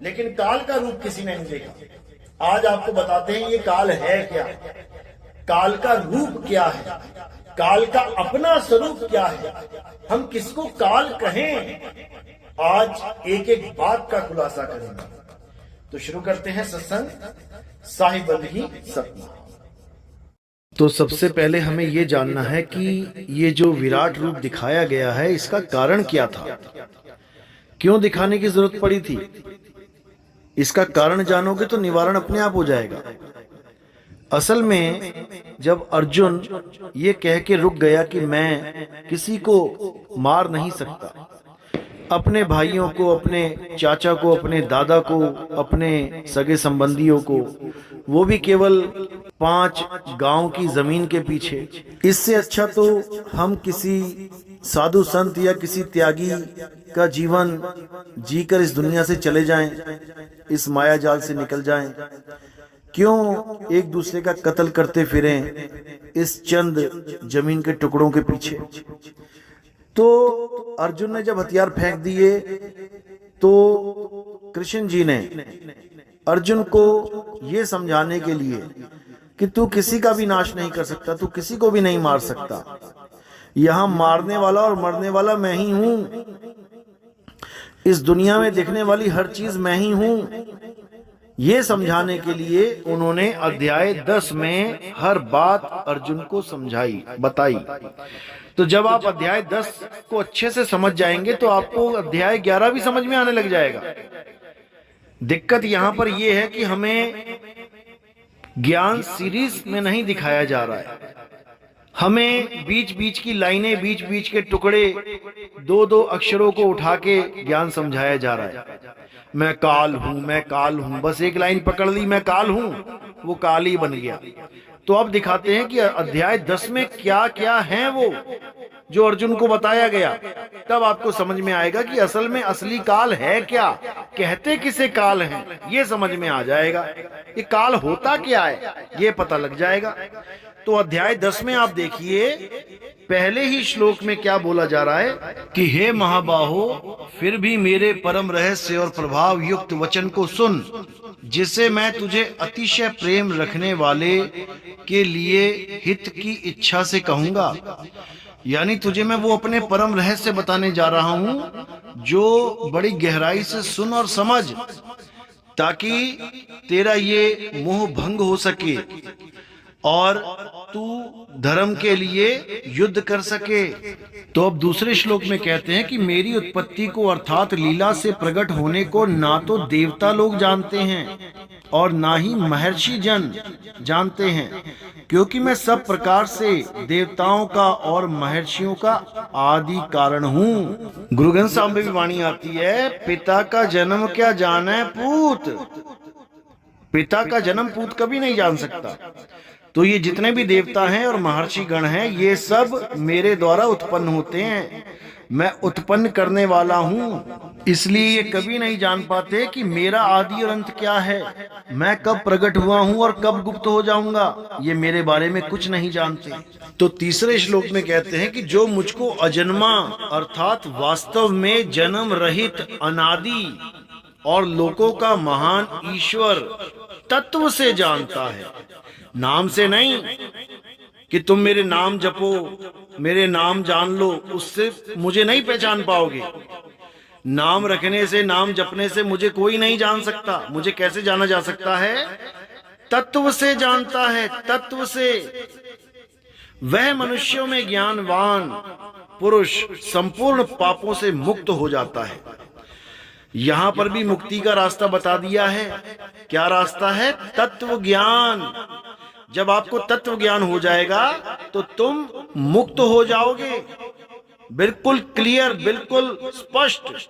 लेकिन काल का रूप किसी ने नहीं देखा। आज आपको बताते हैं ये काल है क्या, काल का रूप क्या है, काल का अपना स्वरूप क्या है, हम किसको काल कहें। आज एक एक बात का खुलासा करेंगे। तो शुरू करते हैं सत्संग साहिबंद ही सतना। तो सबसे पहले हमें ये जानना है कि ये जो विराट रूप दिखाया गया है इसका कारण क्या था, क्यों दिखाने की जरूरत पड़ी थी। इसका कारण जानोगे तो निवारण अपने आप हो जाएगा। असल में जब अर्जुन ये कह के रुक गया कि मैं किसी को मार नहीं सकता, अपने भाइयों को, अपने चाचा को, अपने दादा को, अपने सगे संबंधियों को, वो भी केवल 5 गांव की जमीन के पीछे, इससे अच्छा तो हम किसी साधु संत या किसी त्यागी का जीवन जीकर इस दुनिया से चले जाएं, इस माया जाल से निकल जाएं। क्यों एक दूसरे का कत्ल करते फिरें इस चंद जमीन के टुकड़ों के पीछे। तो अर्जुन ने जब हथियार फेंक दिए तो कृष्ण जी ने अर्जुन को यह समझाने के लिए कि तू किसी का भी नाश नहीं कर सकता, तू किसी को भी नहीं मार सकता, यहां मारने वाला और मरने वाला मैं ही हूं, इस दुनिया में दिखने वाली हर चीज मैं ही हूं। ये समझाने के लिए उन्होंने अध्याय 10 में हर बात अर्जुन को समझाई, बताई। तो जब आप अध्याय 10 को अच्छे से समझ जाएंगे तो आपको अध्याय 11 भी समझ में आने लग जाएगा। दिक्कत यहां पर यह है कि हमें ज्ञान सीरीज में नहीं दिखाया जा रहा है, हमें बीच बीच की लाइनें, बीच बीच के टुकड़े, 2-2 अक्षरों को उठा के ज्ञान समझाया जा रहा है। मैं काल हूं, मैं काल हूं, बस एक लाइन पकड़ ली, मैं काल हूं, वो काल ही बन गया। तो अब दिखाते हैं कि अध्याय 10 में क्या क्या है वो जो अर्जुन को बताया गया, तब आपको समझ में आएगा कि असल में असली काल है क्या, कहते किसे काल है, ये समझ में आ जाएगा। ये काल होता क्या है ये पता लग जाएगा। तो अध्याय 10 में आप देखिए पहले ही श्लोक में क्या बोला जा रहा है कि हे महाबाहो, फिर भी मेरे परम रहस्य और प्रभाव युक्त वचन को सुन, जिसे मैं तुझे अतिशय प्रेम रखने वाले के लिए हित की इच्छा से कहूंगा। यानी तुझे मैं वो अपने परम रहस्य बताने जा रहा हूं जो बड़ी गहराई से सुन और समझ, ताकि तेरा ये मोह भंग हो सके और तू धर्म के लिए युद्ध कर सके। तो अब दूसरे श्लोक में कहते हैं कि मेरी उत्पत्ति को अर्थात लीला से प्रकट होने को ना तो देवता लोग जानते हैं और ना ही महर्षि जन जानते हैं, क्योंकि मैं सब प्रकार से देवताओं का और महर्षियों का आदि कारण हूँ। गुरु ग्रंथ साहिब में भी वाणी आती है, पिता का जन्म क्या जाने पूत, पिता का जन्म पूत कभी नहीं जान सकता। तो ये जितने भी देवता हैं और महर्षि गण हैं, ये सब मेरे द्वारा उत्पन्न होते हैं, मैं उत्पन्न करने वाला हूँ। इसलिए ये कभी नहीं जान पाते कि मेरा आदि और अंत क्या है, मैं कब प्रकट हुआ हूँ और कब गुप्त हो जाऊंगा, ये मेरे बारे में कुछ नहीं जानते। तो तीसरे श्लोक में कहते हैं कि जो मुझको अजन्मा अर्थात वास्तव में जन्म रहित अनादि और लोकों का महान ईश्वर तत्व से जानता है, नाम से नहीं कि तुम मेरे नाम जपो, मेरे नाम जान लो, उससे मुझे नहीं पहचान पाओगे। नाम रखने से, नाम जपने से मुझे कोई नहीं जान सकता। मुझे कैसे जाना जा सकता है? तत्व से जानता है, तत्व से। वह मनुष्यों में ज्ञानवान पुरुष संपूर्ण पापों से मुक्त हो जाता है। यहां पर भी मुक्ति का रास्ता बता दिया है। क्या रास्ता है? तत्व ज्ञान। जब आपको तत्व ज्ञान हो जाएगा तो तुम मुक्त हो जाओगे, बिल्कुल क्लियर, बिल्कुल स्पष्ट।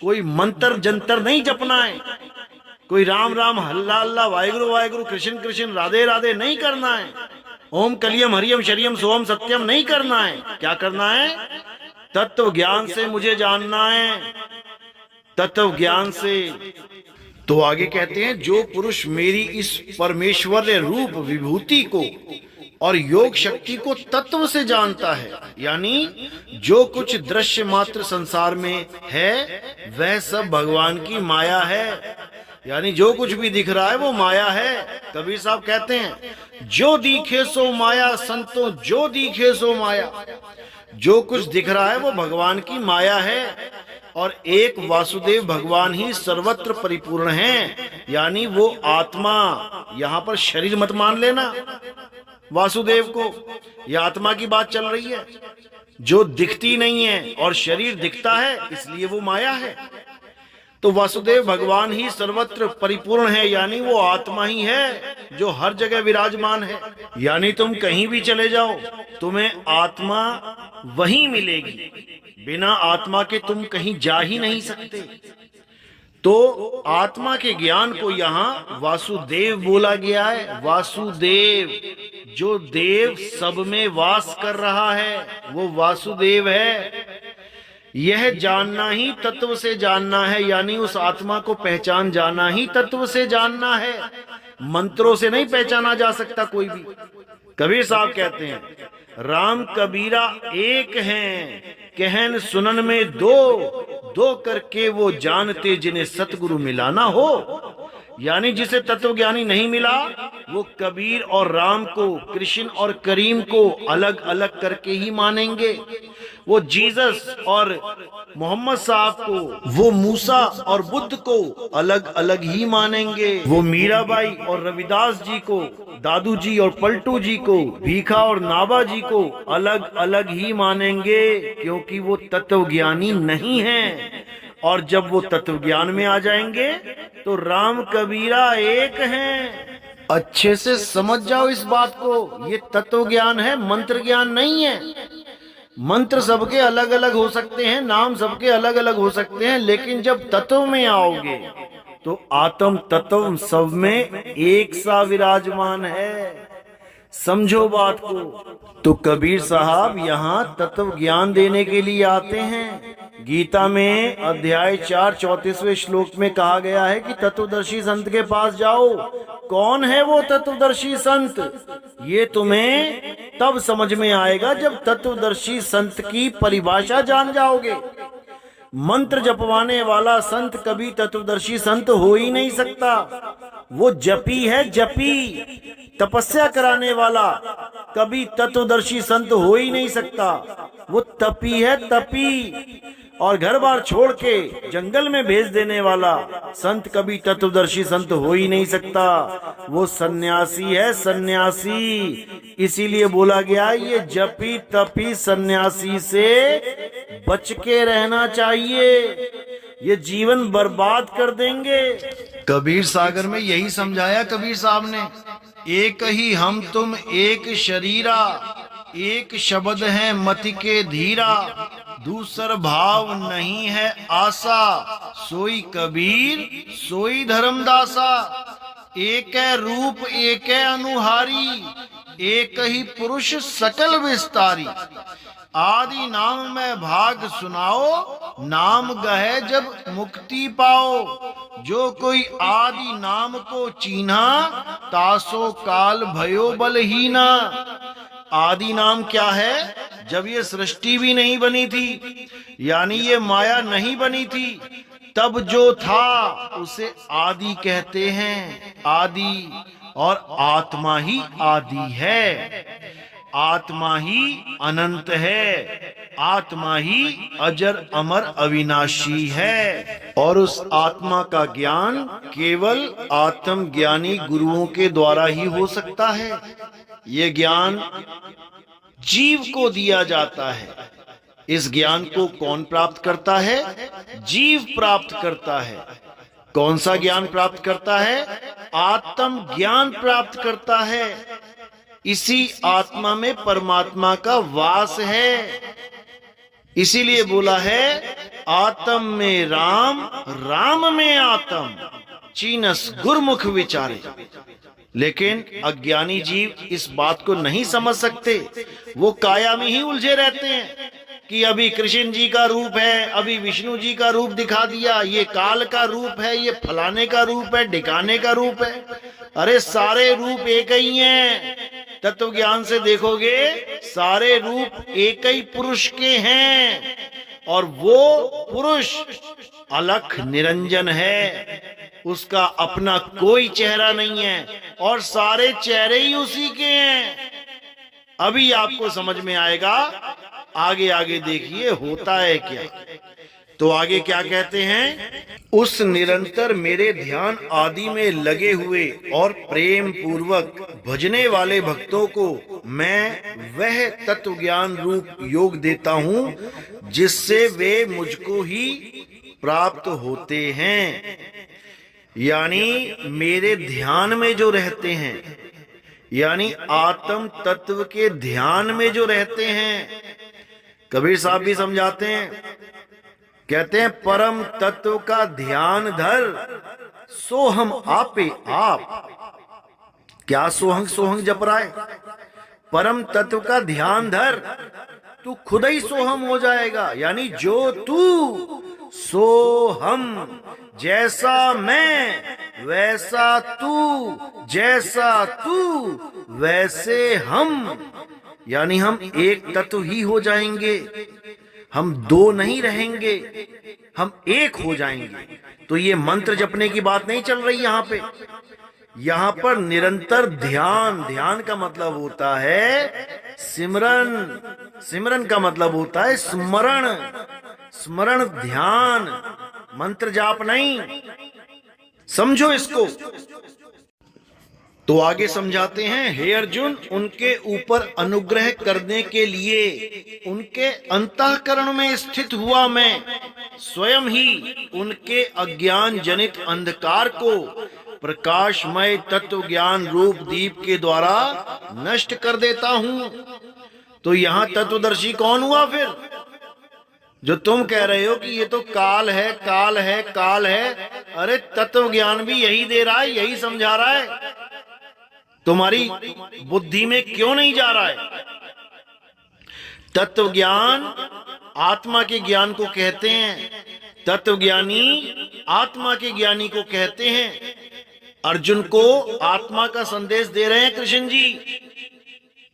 कोई मंत्र जंतर नहीं जपना है, कोई राम राम हल्ला हल्ला वाहिगुरु वाहिगुरु कृष्ण कृष्ण राधे राधे नहीं करना है, ओम कलियम हरियम शरियम सोम सत्यम नहीं करना है। क्या करना है? तत्व ज्ञान से मुझे जानना है, तत्व ज्ञान से। तो आगे कहते हैं, जो पुरुष मेरी इस परमेश्वर रूप विभूति को और योग शक्ति को तत्व से जानता है, यानी जो कुछ दृश्य मात्र संसार में है वह सब भगवान की माया है, यानी जो कुछ भी दिख रहा है वो माया है। कबीर साहब कहते हैं जो दिखे सो माया संतों, जो दिखे सो माया। जो कुछ दिख रहा है वो भगवान की माया है और एक वासुदेव भगवान ही सर्वत्र परिपूर्ण हैं, यानी वो आत्मा। यहाँ पर शरीर मत मान लेना वासुदेव को, यह आत्मा की बात चल रही है जो दिखती नहीं है और शरीर दिखता है इसलिए वो माया है। तो वासुदेव भगवान ही सर्वत्र परिपूर्ण है, यानी वो आत्मा ही है जो हर जगह विराजमान है। यानी तुम कहीं भी चले जाओ तुम्हें आत्मा वहीं मिलेगी, बिना आत्मा के तुम कहीं जा ही नहीं सकते। तो आत्मा के ज्ञान को यहाँ वासुदेव बोला गया है। वासुदेव, जो देव सब में वास कर रहा है वो वासुदेव है। यह जानना ही तत्व से जानना है, यानी उस आत्मा को पहचान जाना ही तत्व से जानना है। मंत्रों से नहीं पहचाना जा सकता कोई भी। कबीर साहब कहते हैं राम कबीरा एक हैं, कहन सुनन में दो, दो करके वो जानते जिन्हें सतगुरु मिलाना हो। यानी जिसे तत्वज्ञानी नहीं मिला वो कबीर और राम को, कृष्ण और करीम को अलग अलग करके ही मानेंगे। वो जीसस और मोहम्मद साहब को, वो मूसा और बुद्ध को अलग अलग ही मानेंगे। वो मीराबाई और रविदास जी को, दादू जी और पलटू जी को, भीखा और नाबा जी को अलग अलग ही मानेंगे, क्योंकि वो तत्वज्ञानी नहीं हैं। और जब वो तत्व ज्ञान में आ जाएंगे तो राम कबीरा एक हैं। अच्छे से समझ जाओ इस बात को, ये तत्व ज्ञान है, मंत्र ज्ञान नहीं है। मंत्र सबके अलग अलग हो सकते हैं, नाम सबके अलग अलग हो सकते हैं, लेकिन जब तत्व में आओगे तो आत्म तत्व सब में एक सा विराजमान है। समझो बात को। तो कबीर साहब यहाँ तत्व ज्ञान देने के लिए आते हैं। गीता में अध्याय 4 34वें श्लोक में कहा गया है कि तत्वदर्शी संत के पास जाओ। कौन है वो तत्वदर्शी संत? ये तुम्हें तब समझ में आएगा जब तत्वदर्शी संत की परिभाषा जान जाओगे। मंत्र जपवाने वाला संत कभी तत्वदर्शी संत हो ही नहीं सकता। वो जपी है, जपी। तपस्या कराने वाला कभी तत्वदर्शी संत हो ही नहीं सकता। वो तपी है, तपी। और घर बार छोड़ के जंगल में भेज देने वाला संत कभी तत्वदर्शी संत हो ही नहीं सकता। वो सन्यासी है, सन्यासी। इसीलिए बोला गया ये जपी तपी सन्यासी से बच के रहना चाहिए, ये जीवन बर्बाद कर देंगे। कबीर सागर में यही समझाया कबीर साहब ने। एक ही हम तुम एक शरीरा, एक शब्द है मति के धीरा, दूसर भाव नहीं है आशा, सोई कबीर सोई धर्मदासा। एक रूप एक अनुहारी, एक ही पुरुष सकल विस्तारी। आदि नाम में भाग सुनाओ, नाम गहे जब मुक्ति पाओ। जो कोई आदि नाम को चीन्हा, तासो काल भयो बलहीना। आदि नाम क्या है? जब ये सृष्टि भी नहीं बनी थी, यानी ये माया नहीं बनी थी, तब जो था उसे आदि कहते हैं। आदि, और आत्मा ही आदि है, आत्मा ही अनंत है, आत्मा ही अजर अमर अविनाशी है। और उस आत्मा का ज्ञान केवल आत्मज्ञानी गुरुओं के द्वारा ही हो सकता है। ये ज्ञान जीव को दिया जाता है। इस ज्ञान को कौन प्राप्त करता है? जीव प्राप्त करता है। कौन सा ज्ञान प्राप्त करता है? आत्म ज्ञान प्राप्त करता है। इसी आत्मा में परमात्मा का वास है। इसीलिए बोला है आत्म में राम, राम में आत्म, चीनस गुरमुख विचारे। लेकिन अज्ञानी जीव इस बात को नहीं समझ सकते। वो काया में ही उलझे रहते हैं कि अभी कृष्ण जी का रूप है, अभी विष्णु जी का रूप दिखा दिया, ये काल का रूप है, ये फलाने का रूप है, ढिकाने का रूप है। अरे सारे रूप एक ही हैं। तत्व ज्ञान से देखोगे सारे रूप एक ही पुरुष के हैं और वो पुरुष अलख निरंजन है, उसका अपना कोई चेहरा नहीं है और सारे चेहरे ही उसी के हैं। अभी आपको समझ में आएगा, आगे आगे देखिए होता है क्या। तो आगे क्या कहते हैं, उस निरंतर मेरे ध्यान आदि में लगे हुए और प्रेम पूर्वक भजने वाले भक्तों को मैं वह तत्व ज्ञान रूप योग देता हूँ जिससे वे मुझको ही प्राप्त होते हैं। यानी मेरे ध्यान में जो रहते हैं, यानी आत्म तत्व के ध्यान में जो रहते हैं। कबीर साहब भी समझाते हैं, कहते हैं परम तत्व का ध्यान धर सोहम आपे आप। क्या सोहंग सोहंग जप रहा है? परम तत्व का ध्यान धर, तू खुद ही सोहम हो जाएगा। यानी जो तू सोहम, जैसा मैं वैसा तू, जैसा तू वैसे हम। यानी हम एक तत्व ही हो जाएंगे, हम दो नहीं रहेंगे, हम एक हो जाएंगे। तो ये मंत्र जपने की बात नहीं चल रही यहाँ पे। यहाँ पर निरंतर ध्यान, ध्यान का मतलब होता है सिमरन, सिमरन का मतलब होता है स्मरण, स्मरण ध्यान, मंत्र जाप नहीं। समझो इसको। तो आगे समझाते हैं, हे अर्जुन, उनके ऊपर अनुग्रह करने के लिए उनके अंतःकरण में स्थित हुआ मैं स्वयं ही उनके अज्ञान जनित अंधकार को प्रकाशमय तत्व ज्ञान रूप दीप के द्वारा नष्ट कर देता हूं। तो यहां तत्वदर्शी कौन हुआ फिर? जो तुम कह रहे हो कि ये तो काल है, काल है, काल है। अरे तत्व ज्ञान भी यही दे रहा है, यही समझा रहा है। तुम्हारी बुद्धि में क्यों नहीं जा रहा है? तत्व ज्ञान आत्मा के ज्ञान को कहते हैं, तत्व ज्ञानी आत्मा के ज्ञानी को कहते हैं। अर्जुन को आत्मा का संदेश दे रहे हैं कृष्ण जी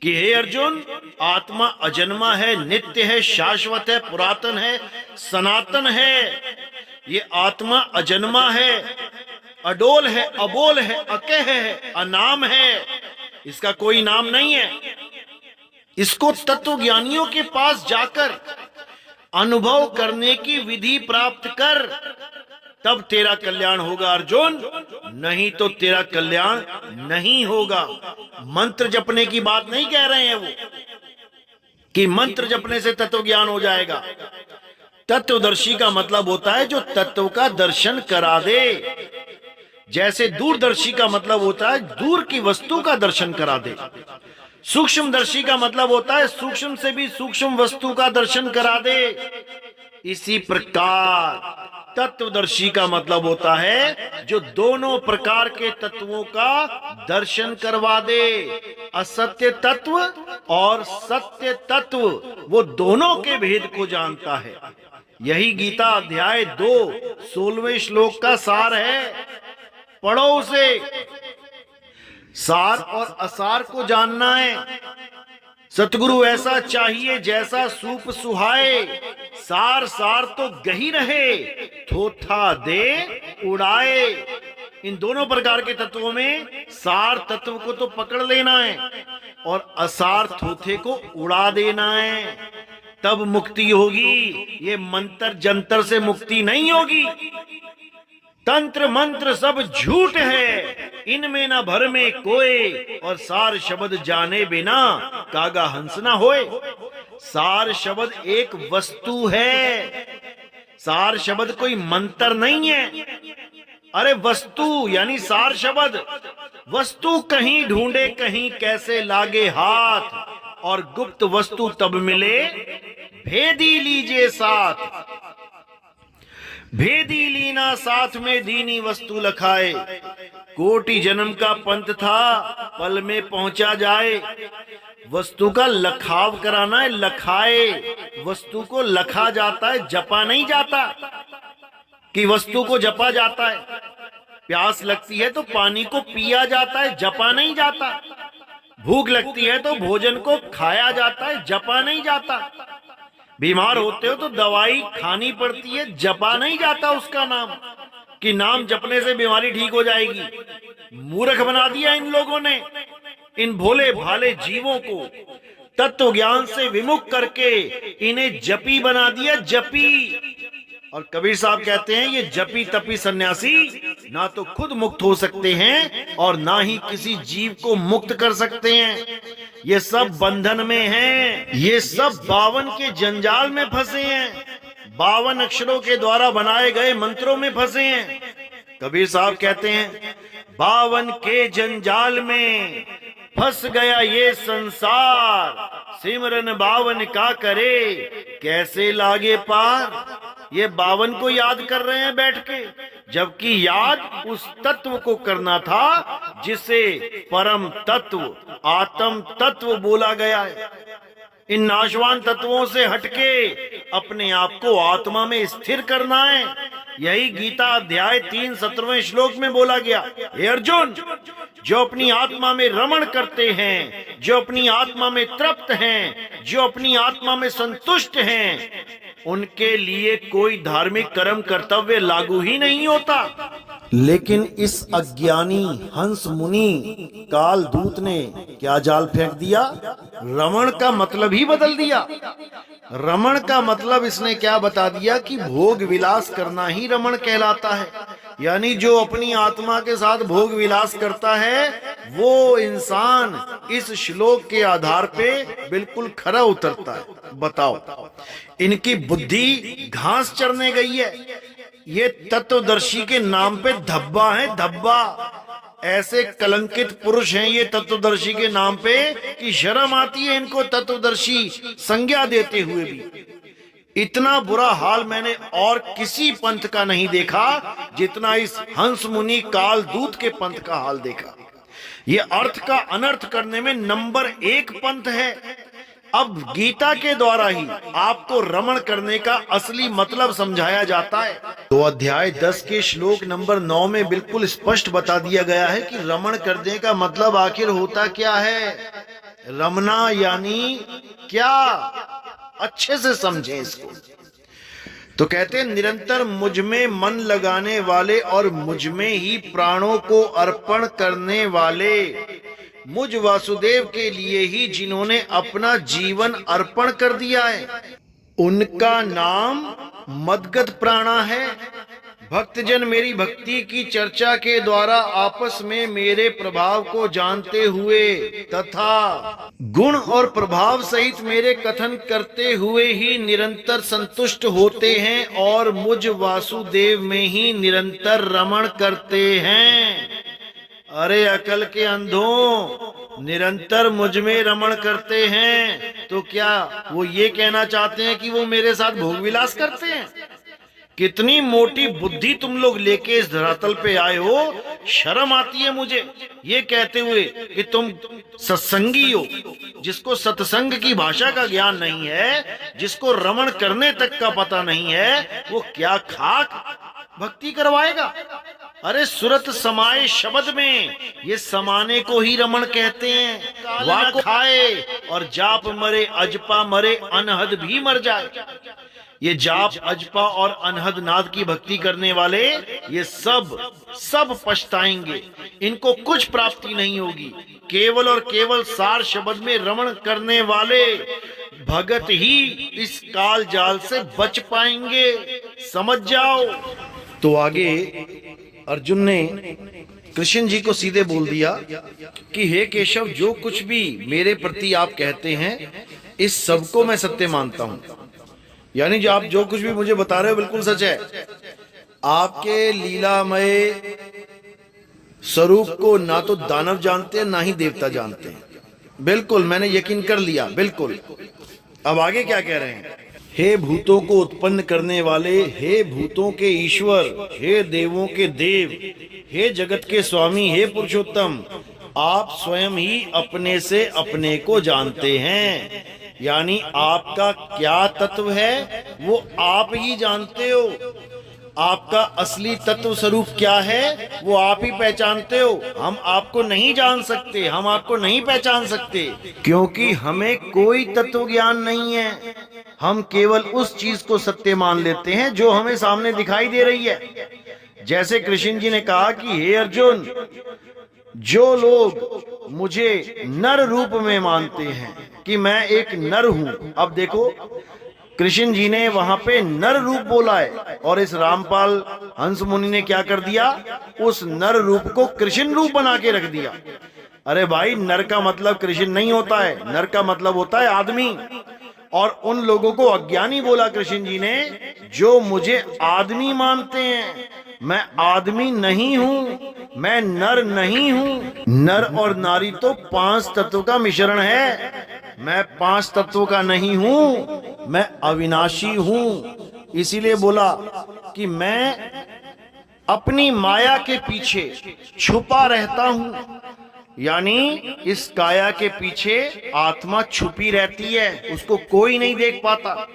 कि हे अर्जुन, आत्मा अजन्मा है, नित्य है, शाश्वत है, पुरातन है, सनातन है। ये आत्मा अजन्मा है, अडोल है, अबोल है, अकह है, अनाम है, इसका कोई नाम नहीं है। इसको तत्व ज्ञानियों के पास जाकर अनुभव करने की विधि प्राप्त कर, तब तेरा कल्याण होगा अर्जुन, नहीं तो तेरा कल्याण नहीं होगा। मंत्र जपने की बात नहीं कह रहे हैं वो कि मंत्र जपने से तत्व ज्ञान हो जाएगा। तत्वदर्शी का मतलब होता है जो तत्व का दर्शन करा दे। जैसे दूरदर्शी का मतलब होता है दूर की वस्तु का दर्शन करा दे। सूक्ष्मदर्शी का मतलब होता है सूक्ष्म से भी सूक्ष्म वस्तु का दर्शन करा दे। इसी प्रकार तत्वदर्शी का मतलब होता है जो दोनों प्रकार के तत्वों का दर्शन करवा दे। असत्य तत्व और सत्य तत्व, वो दोनों के भेद को जानता है। यही गीता अध्याय 2 16वें श्लोक का सार है। पढ़ो उसे। सार और असार को जानना है। सतगुरु ऐसा चाहिए जैसा सूप सुहाए, सार सार तो गही रहे, थोथा दे उड़ाए। इन दोनों प्रकार के तत्वों में सार तत्व को तो पकड़ लेना है और असार थोथे को उड़ा देना है, तब मुक्ति होगी। ये मंत्र जंतर से मुक्ति नहीं होगी। तंत्र मंत्र सब झूठ है, इनमें न भर में कोई, और सार शब्द जाने बिना कागा हंस न होए। सार शब्द एक वस्तु है, सार शब्द कोई मंत्र नहीं है। अरे वस्तु यानी सार शब्द, वस्तु कहीं ढूंढे कहीं कैसे लागे हाथ, और गुप्त वस्तु तब मिले भेदी लीजिए साथ। भेदी लीना साथ में दीनी वस्तु लखाए, कोटि जन्म का पंथ था पल में पहुंचा जाए। वस्तु का लखाव कराना है, लखाए। वस्तु को लखा जाता है, जपा नहीं जाता कि वस्तु को जपा जाता है। प्यास लगती है तो पानी को पिया जाता है, जपा नहीं जाता। भूख लगती है तो भोजन को खाया जाता है, जपा नहीं जाता। बीमार होते हो तो दवाई खानी पड़ती है, जपा नहीं जाता उसका नाम, कि नाम जपने से बीमारी ठीक हो जाएगी। मूर्ख बना दिया इन लोगों ने इन भोले भाले जीवों को, तत्व ज्ञान से विमुख करके इन्हें जपी बना दिया, जपी। और कबीर साहब कहते हैं ये जपी तपी सन्यासी ना तो खुद मुक्त हो सकते हैं और ना ही किसी जीव को मुक्त कर सकते हैं। ये सब बंधन में हैं, ये सब 52 के जंजाल में फंसे हैं, 52 अक्षरों के द्वारा बनाए गए मंत्रों में फंसे हैं। कबीर साहब कहते हैं 52 के जंजाल में फंस गया ये संसार, सिमरन 52 का करे कैसे लागे पार। ये 52 को याद कर रहे हैं बैठ के, जबकि याद उस तत्व को करना था जिसे परम तत्व आत्म तत्व बोला गया है। इन नाशवान तत्वों से हटके अपने आप को आत्मा में स्थिर करना है। यही गीता अध्याय 3 17वें श्लोक में बोला गया, हे अर्जुन, जो अपनी आत्मा में रमण करते हैं, जो अपनी आत्मा में तृप्त हैं, जो अपनी आत्मा में संतुष्ट हैं, उनके लिए कोई धार्मिक कर्म कर्तव्य लागू ही नहीं होता। लेकिन इस अज्ञानी हंस मुनि काल दूत ने क्या जाल फेंक दिया, रमण का मतलब ही बदल दिया। रमण का मतलब इसने क्या बता दिया कि भोग विलास करना ही रमण कहलाता है। यानी जो अपनी आत्मा के साथ भोग विलास करता है वो इंसान इस श्लोक के आधार पे बिल्कुल खरा उतरता है। बताओ, इनकी बुद्धि घास चरने गई है। ये तत्वदर्शी के नाम पे धब्बा है, धब्बा। ऐसे कलंकित पुरुष हैं ये तत्वदर्शी के नाम पे कि शर्म आती है इनको तत्वदर्शी संज्ञा देते हुए भी। इतना बुरा हाल मैंने और किसी पंथ का नहीं देखा जितना इस हंस मुनि काल दूत के पंथ का हाल देखा। ये अर्थ का अनर्थ करने में नंबर 1 पंथ है। अब गीता के द्वारा ही आपको रमण करने का असली मतलब समझाया जाता है। तो अध्याय 10 के श्लोक नंबर 9 में बिल्कुल स्पष्ट बता दिया गया है कि रमण करने का मतलब आखिर होता क्या है। रमना यानी क्या, अच्छे से समझें इसको। तो कहते हैं निरंतर मुझ में मन लगाने वाले और मुझ में ही प्राणों को अर्पण करने वाले, मुझ वासुदेव के लिए ही जिन्होंने अपना जीवन अर्पण कर दिया है, उनका नाम मदगत प्राणा है। भक्तजन मेरी भक्ति की चर्चा के द्वारा आपस में मेरे प्रभाव को जानते हुए तथा गुण और प्रभाव सहित मेरे कथन करते हुए ही निरंतर संतुष्ट होते हैं और मुझ वासुदेव में ही निरंतर रमण करते हैं। अरे अकल के अंधों, निरंतर मुझ में रमण करते हैं तो क्या वो ये कहना चाहते हैं कि वो मेरे साथ भोग विलास करते हैं? कितनी मोटी बुद्धि तुम लोग लेके इस धरातल पे आए हो। शर्म आती है मुझे ये कहते हुए कि तुम सत्संगी हो। जिसको सत्संग की भाषा का ज्ञान नहीं है, जिसको रमण करने तक का पता नहीं है, वो क्या खाक भक्ति करवाएगा। अरे सुरत समाये शब्द में, ये समाने को ही रमण कहते हैं। वाक खाए और जाप मरे, अजपा मरे, अनहद भी मर जाए। ये जाप अजपा और अनहद नाद की भक्ति करने वाले ये सब पछताएंगे, इनको कुछ प्राप्ति नहीं होगी। केवल और केवल सार शब्द में रमण करने वाले भगत ही इस काल जाल से बच पाएंगे, समझ जाओ। तो आगे अर्जुन ने कृष्ण जी को सीधे बोल दिया कि हे केशव, जो कुछ भी मेरे प्रति आप कहते हैं इस सब को मैं सत्य मानता हूं। यानी जो आप जो कुछ भी मुझे बता रहे हो बिल्कुल सच है। आपके लीलामय स्वरूप को ना तो दानव जानते हैं ना ही देवता जानते हैं। बिल्कुल मैंने यकीन कर लिया, बिल्कुल। अब आगे क्या कह रहे हैं? हे भूतों को उत्पन्न करने वाले, हे भूतों के ईश्वर, हे देवों के देव, हे जगत के स्वामी, हे पुरुषोत्तम, आप स्वयं ही अपने से अपने को जानते हैं। यानी आपका क्या तत्व है वो आप ही जानते हो। आपका असली तत्व स्वरूप क्या है वो आप ही पहचानते हो। हम आपको नहीं जान सकते, हम आपको नहीं पहचान सकते, क्योंकि हमें कोई तत्व ज्ञान नहीं है। हम केवल उस चीज को सत्य मान लेते हैं जो हमें सामने दिखाई दे रही है। जैसे कृष्ण जी ने कहा कि हे अर्जुन, जो लोग मुझे नर रूप में मानते हैं कि मैं एक नर हूं, अब देखो कृष्ण जी ने वहां पे नर रूप बोला है, और इस रामपाल हंस मुनि ने क्या कर दिया, उस नर रूप को कृष्ण रूप बना के रख दिया। अरे भाई, नर का मतलब कृष्ण नहीं होता है, नर का मतलब होता है आदमी। और उन लोगों को अज्ञानी बोला कृष्ण जी ने जो मुझे आदमी मानते हैं। मैं आदमी नहीं हूं, मैं नर नहीं हूं। नर और नारी तो 5 तत्वों का मिश्रण है। मैं 5 तत्वों का नहीं हूं, मैं अविनाशी हूं। इसीलिए बोला कि मैं अपनी माया के पीछे छुपा रहता हूं। यानी इस काया के पीछे आत्मा छुपी रहती है, उसको कोई नहीं देख पाता।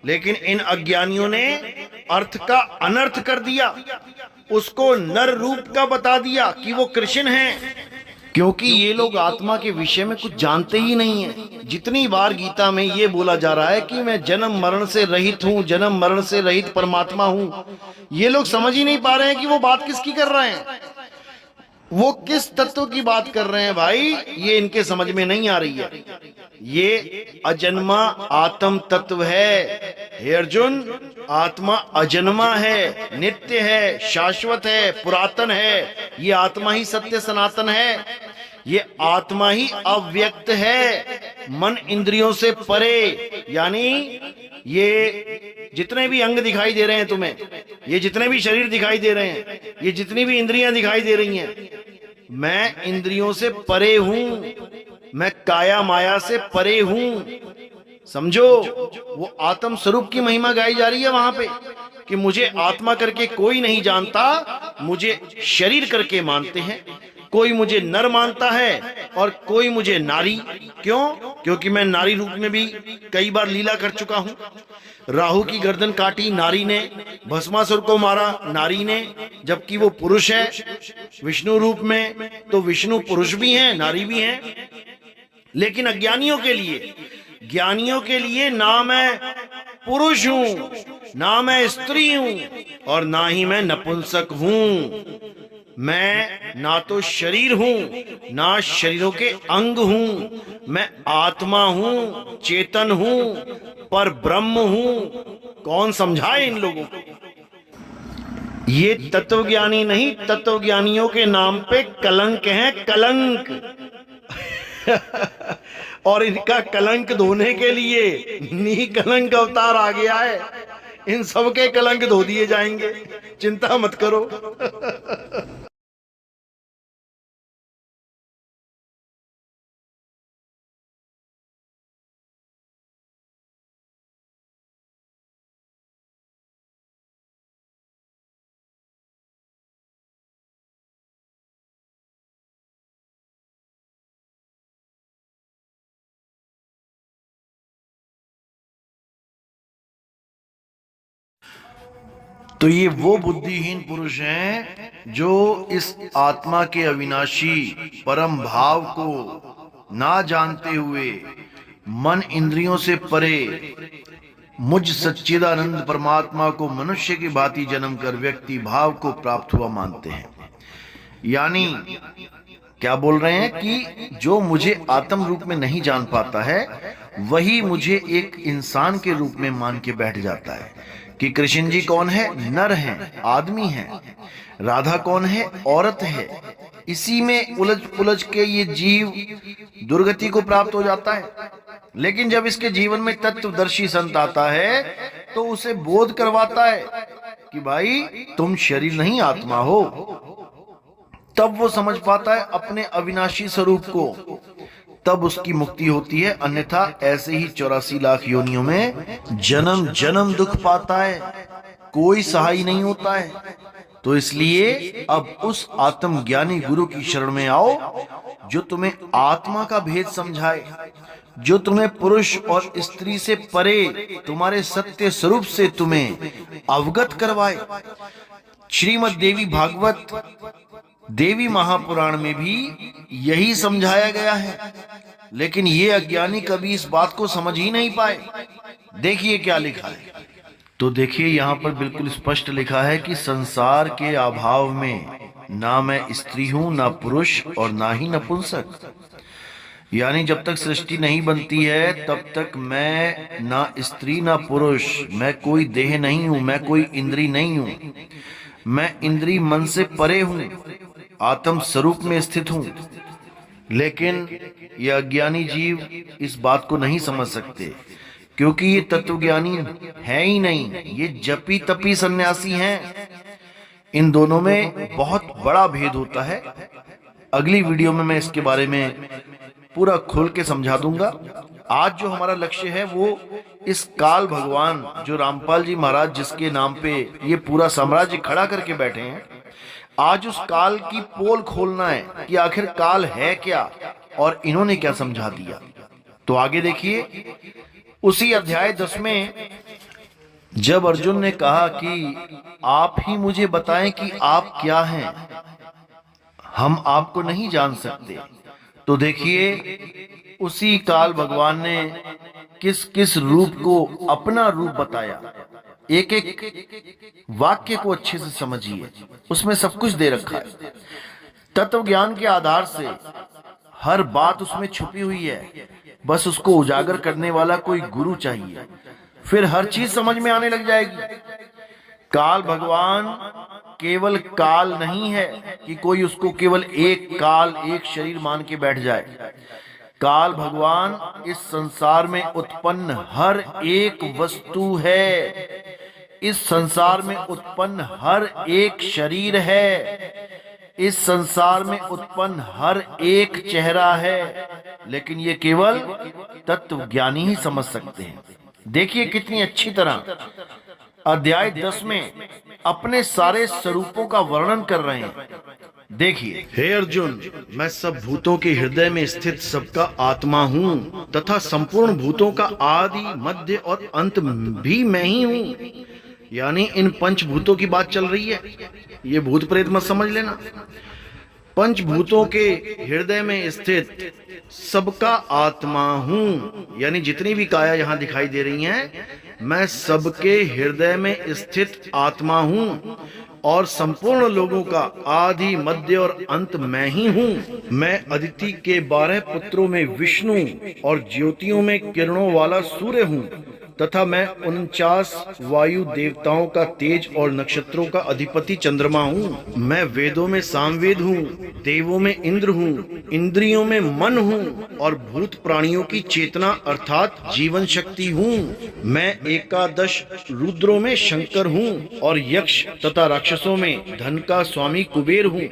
लेकिन इन अज्ञानियों ने अर्थ का अनर्थ कर दिया, उसको नर रूप का बता दिया कि वो कृष्ण हैं, क्योंकि ये लोग आत्मा के विषय में कुछ जानते ही नहीं है। जितनी बार गीता में ये बोला जा रहा है कि मैं जन्म मरण से रहित हूं, जन्म मरण से रहित परमात्मा हूं, ये लोग समझ ही नहीं पा रहे हैं कि वो बात किसकी कर रहे हैं, वो किस तत्व की बात कर रहे हैं। भाई, ये इनके समझ में नहीं आ रही है। ये अजन्मा आत्म तत्व है। हे अर्जुन, आत्मा अजन्मा है, नित्य है, शाश्वत है, पुरातन है। ये आत्मा ही सत्य सनातन है। ये आत्मा ही अव्यक्त है, मन इंद्रियों से परे। यानी ये जितने भी अंग दिखाई दे रहे हैं तुम्हें, ये जितने भी शरीर दिखाई दे रहे हैं, ये जितनी भी इंद्रियां दिखाई दे रही हैं, मैं इंद्रियों से परे हूं, मैं काया माया से परे हूं। समझो, वो आत्म स्वरूप की महिमा गाई जा रही है वहां पे कि मुझे आत्मा करके कोई नहीं जानता, मुझे शरीर करके मानते हैं। कोई मुझे नर मानता है और कोई मुझे नारी। क्यों? क्योंकि मैं नारी रूप में भी कई बार लीला कर चुका हूं। राहु की गर्दन काटी नारी ने, भस्मासुर को मारा नारी ने, जबकि वो पुरुष है विष्णु रूप में। तो विष्णु पुरुष भी हैं, नारी भी हैं। लेकिन अज्ञानियों के लिए, ज्ञानियों के लिए ना मैं पुरुष हूं, ना मैं स्त्री हूं, और ना ही मैं नपुंसक हूं। मैं ना तो शरीर हूं, ना शरीरों के अंग हूं। मैं आत्मा हूं, चेतन हूं, पर ब्रह्म हूं। कौन समझाए इन लोगों को? ये तत्वज्ञानी नहीं, तत्वज्ञानियों के नाम पे कलंक है, कलंक। और इनका कलंक धोने के लिए निकलंक अवतार आ गया है। इन सबके कलंक धो दिए जाएंगे, चिंता मत करो। तो ये वो बुद्धिहीन पुरुष हैं जो इस आत्मा के अविनाशी परम भाव को ना जानते हुए मन इंद्रियों से परे मुझ सच्चिदानंद परमात्मा को मनुष्य की भांति जन्म कर व्यक्ति भाव को प्राप्त हुआ मानते हैं। यानी क्या बोल रहे हैं कि जो मुझे आत्म रूप में नहीं जान पाता है, वही मुझे एक इंसान के रूप में मान के बैठ जाता है कि कृष्ण जी कौन है? नर हैं, आदमी हैं। राधा कौन है? औरत है। इसी में उलझ पुलझ के ये जीव दुर्गति को प्राप्त हो जाता है। लेकिन जब इसके जीवन में तत्वदर्शी संत आता है तो उसे बोध करवाता है कि भाई तुम शरीर नहीं आत्मा हो। तब वो समझ पाता है अपने अविनाशी स्वरूप को, तब उसकी मुक्ति होती है। अन्यथा ऐसे ही 84 लाख योनियों में जन्म जन्म दुख पाता है, कोई सहाय नहीं होता है। तो इसलिए अब उस आत्मज्ञानी गुरु की शरण में आओ जो तुम्हें आत्मा का भेद समझाए, जो तुम्हें पुरुष और स्त्री से परे तुम्हारे सत्य स्वरूप से तुम्हें अवगत करवाए। श्रीमद् देवी भागवत देवी महापुराण में भी यही समझाया गया है, लेकिन ये अज्ञानी कभी इस बात को समझ ही नहीं पाए। देखिए क्या लिखा है। तो देखिए यहाँ पर बिल्कुल स्पष्ट लिखा है कि संसार के अभाव में ना मैं स्त्री हूं, ना पुरुष और ना ही नपुंसक। यानी जब तक सृष्टि नहीं बनती है तब तक मैं ना स्त्री ना पुरुष, मैं कोई देह नहीं हूं, मैं कोई इंद्री नहीं हूं, मैं इंद्री मन से परे हूं, आत्म स्वरूप में स्थित हूं। लेकिन ये अज्ञानी जीव इस बात को नहीं समझ सकते, क्योंकि ये तत्वज्ञानी है ही नहीं, ये जपी तपी सन्यासी हैं। इन दोनों में बहुत बड़ा भेद होता है। अगली वीडियो में मैं इसके बारे में पूरा खोल के समझा दूंगा। आज जो हमारा लक्ष्य है वो इस काल भगवान जो रामपाल जी महाराज जिसके नाम पे ये पूरा साम्राज्य खड़ा करके बैठे हैं, आज उस काल की पोल खोलना है कि आखिर काल है क्या और इन्होंने क्या समझा दिया। तो आगे देखिए, उसी अध्याय 10 में जब अर्जुन ने कहा कि आप ही मुझे बताएं कि आप क्या हैं, हम आपको नहीं जान सकते, तो देखिए उसी काल भगवान ने किस किस रूप को अपना रूप बताया। एक एक वाक्य को अच्छे से समझिए, उसमें सब कुछ दे रखा है। तत्व ज्ञान के आधार से हर बात उसमें छुपी हुई है, बस उसको उजागर करने वाला कोई गुरु चाहिए, फिर हर चीज समझ में आने लग जाएगी। काल भगवान केवल काल नहीं है कि कोई उसको केवल एक काल एक शरीर मान के बैठ जाए। काल भगवान इस संसार में उत्पन्न हर एक वस्तु है, इस संसार में उत्पन्न हर एक शरीर है, इस संसार में उत्पन्न हर एक चेहरा है, लेकिन ये केवल तत्व ज्ञानी ही समझ सकते हैं। देखिए कितनी अच्छी तरह अध्याय 10 में अपने सारे स्वरूपों का वर्णन कर रहे हैं। देखिए, हे अर्जुन, मैं सब भूतों के हृदय में स्थित सबका आत्मा हूँ तथा संपूर्ण भूतों का आदि मध्य और अंत भी मैं ही हूँ। यानी इन पंचभूतों की बात चल रही है, ये भूत प्रेत मत समझ लेना। पंचभूतों के हृदय में स्थित सबका आत्मा हूँ, यानी जितनी भी काया यहाँ दिखाई दे रही हैं, मैं सबके हृदय में स्थित आत्मा हूँ और संपूर्ण लोगों का आदि मध्य और अंत मैं ही हूँ। मैं अदिति के 12 पुत्रों में विष्णु और ज्योतियों में किरणों वाला सूर्य हूँ तथा मैं 49 वायु देवताओं का तेज और नक्षत्रों का अधिपति चंद्रमा हूँ। मैं वेदों में सामवेद हूँ, देवों में इंद्र हूँ, इंद्रियों में मन हूँ और भूत प्राणियों की चेतना अर्थात जीवन शक्ति हूँ। मैं 11 रुद्रों में शंकर हूँ और यक्ष तथा राक्षसों में धन का स्वामी कुबेर हूँ।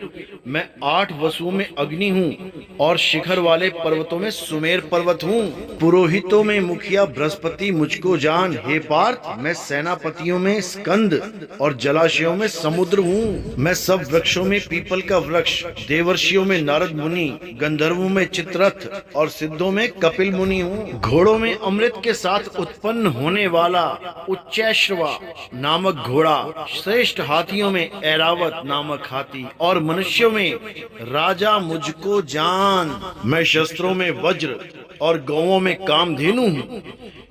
मैं 8 वसुओं में अग्नि हूँ और शिखर वाले पर्वतों में सुमेर पर्वत हूँ। पुरोहितों में मुखिया बृहस्पति मुझको जान, हे पार्थ, मैं सेनापतियों में स्कंद और जलाशयों में समुद्र हूँ। मैं सब वृक्षों में पीपल का वृक्ष, देवर्षियों में नारद मुनि, गंधर्वों में चित्ररथ और सिद्धों में कपिल मुनि हूँ। घोड़ों में अमृत के साथ उत्पन्न होने वाला उच्चैश्रवा नामक घोड़ा, श्रेष्ठ हाथियों में ऐरावत नामक हाथी और मनुष्यों में राजा मुझको जान। मैं शस्त्रों में वज्र और गौओं में कामधेनु हूँ।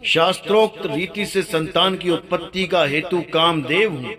शास्त्रोक्त रीति से संतान की उत्पत्ति का हेतु कामदेव हूँ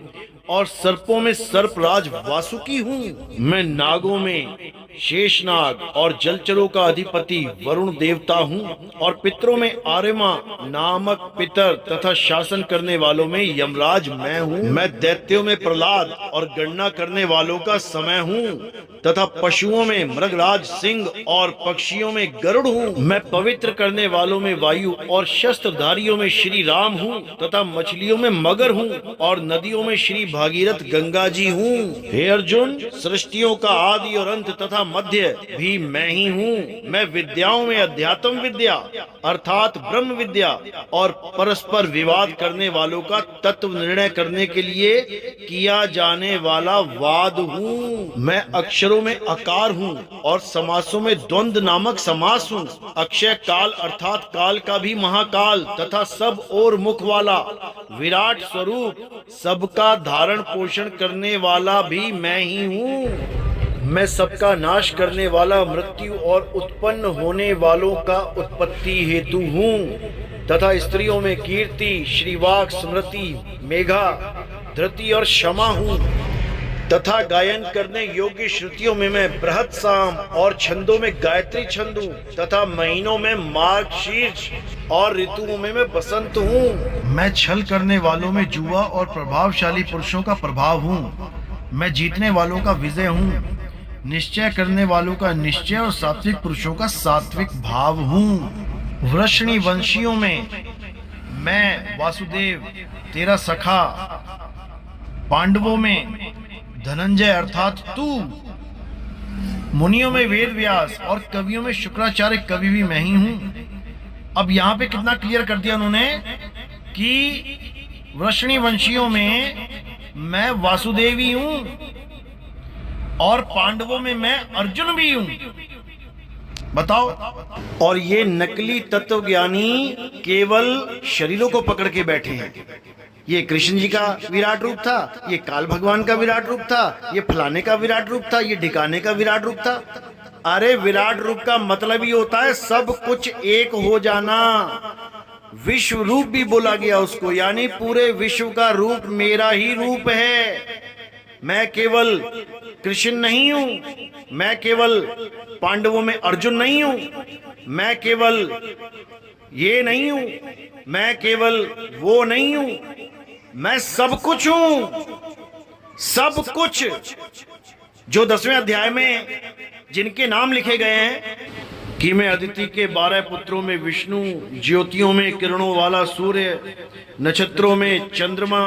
और सर्पों में सर्पराज वासुकी हूँ। मैं नागों में शेषनाग और जलचरों का अधिपति वरुण देवता हूँ और पितरों में आर्यमा नामक पितर तथा शासन करने वालों में यमराज मैं हूँ। मैं दैत्यों में प्रहलाद और गणना करने वालों का समय हूँ तथा पशुओं में मृगराज सिंह और पक्षियों में गरुड़ हूँ। मैं पवित्र करने वालों में वायु और शस्त्रधारियों में श्री राम हूँ तथा मछलियों में मगर हूँ और नदियों में श्री भागीरथ गंगा जी हूँ। हे अर्जुन, सृष्टियों का आदि और अंत तथा मध्य भी मैं ही हूँ। मैं विद्याओं में अध्यात्म विद्या अर्थात ब्रह्म विद्या और परस्पर विवाद करने वालों का तत्व निर्णय करने के लिए किया जाने वाला वाद हूँ। मैं अक्षरों में अकार हूँ और समासों में द्वंद्व नामक समास हूँ। अक्षय काल अर्थात काल का भी महाकाल तथा सब और मुख वाला विराट स्वरूप, सबका धारण पोषण करने वाला भी मैं ही हूँ। मैं सबका नाश करने वाला, मृत्यु और उत्पन्न होने वालों का उत्पत्ति हेतु हूँ तथा स्त्रियों में कीर्ति, श्रीवाक, स्मृति, मेघा, धृति और क्षमा हूँ तथा गायन करने योग्य श्रुतियों में मैं बृहत साम और छंदों में गायत्री छंद हूँ तथा महीनों में मार्गशीर्ष और ऋतुओं में मैं बसंत हूँ। मैं छल करने वालों में जुआ और प्रभावशाली पुरुषों का प्रभाव हूँ। मैं जीतने वालों का विजय हूँ, निश्चय करने वालों का निश्चय और सात्विक पुरुषों का सात्विक भाव हूँ। वृषणी वंशियों में मैं वासुदेव तेरा सखा, पांडवों में धनंजय अर्थात तू, मुनियों में वेद व्यास और कवियों में शुक्राचार्य कवि भी मैं ही हूं। अब यहाँ पे कितना क्लियर कर दिया उन्होंने कि वृषणी वंशियों में मैं वासुदेवी हूं और पांडवों में मैं अर्जुन भी हूं। बताओ। और ये नकली तत्वज्ञानी केवल शरीरों को पकड़ के बैठे हैं। ये कृष्ण जी का विराट रूप था, ये काल भगवान का विराट रूप था, ये फलाने का विराट रूप था, ये ढिकाने का विराट रूप था। अरे विराट रूप का मतलब ही होता है सब कुछ एक हो जाना। विश्व रूप भी बोला गया उसको, यानी पूरे विश्व का रूप मेरा ही रूप है। मैं केवल कृष्ण नहीं हूं, मैं केवल पांडवों में अर्जुन नहीं हूं, मैं केवल ये नहीं हूं, मैं केवल वो नहीं हूं, मैं सब कुछ हूं। सब कुछ जो 10वें अध्याय में जिनके नाम लिखे गए हैं कि मैं अदिति के 12 पुत्रों में विष्णु, ज्योतियों में किरणों वाला सूर्य, नक्षत्रों में चंद्रमा,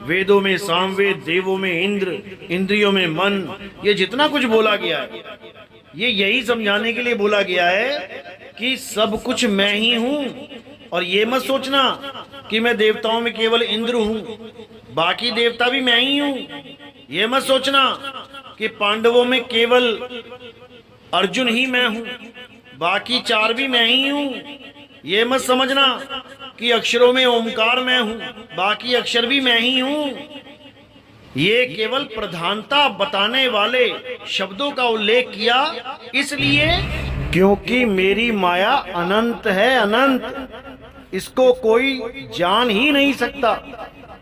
वेदों में सामवेद, देवों में इंद्र, इंद्रियों में मन, ये जितना कुछ बोला गया है ये यही समझाने के लिए बोला गया है कि सब कुछ मैं ही हूं। और ये मत सोचना कि मैं देवताओं में केवल इंद्र हूं, बाकी देवता भी मैं ही हूं। ये मत सोचना कि पांडवों में केवल अर्जुन ही मैं हूं, बाकी 4 भी मैं ही हूं। ये मत समझना कि अक्षरों में ओमकार मैं हूं, बाकी अक्षर भी मैं ही हूं। ये केवल प्रधानता बताने वाले शब्दों का उल्लेख किया इसलिए क्योंकि मेरी माया अनंत है, अनंत। इसको कोई जान ही नहीं सकता,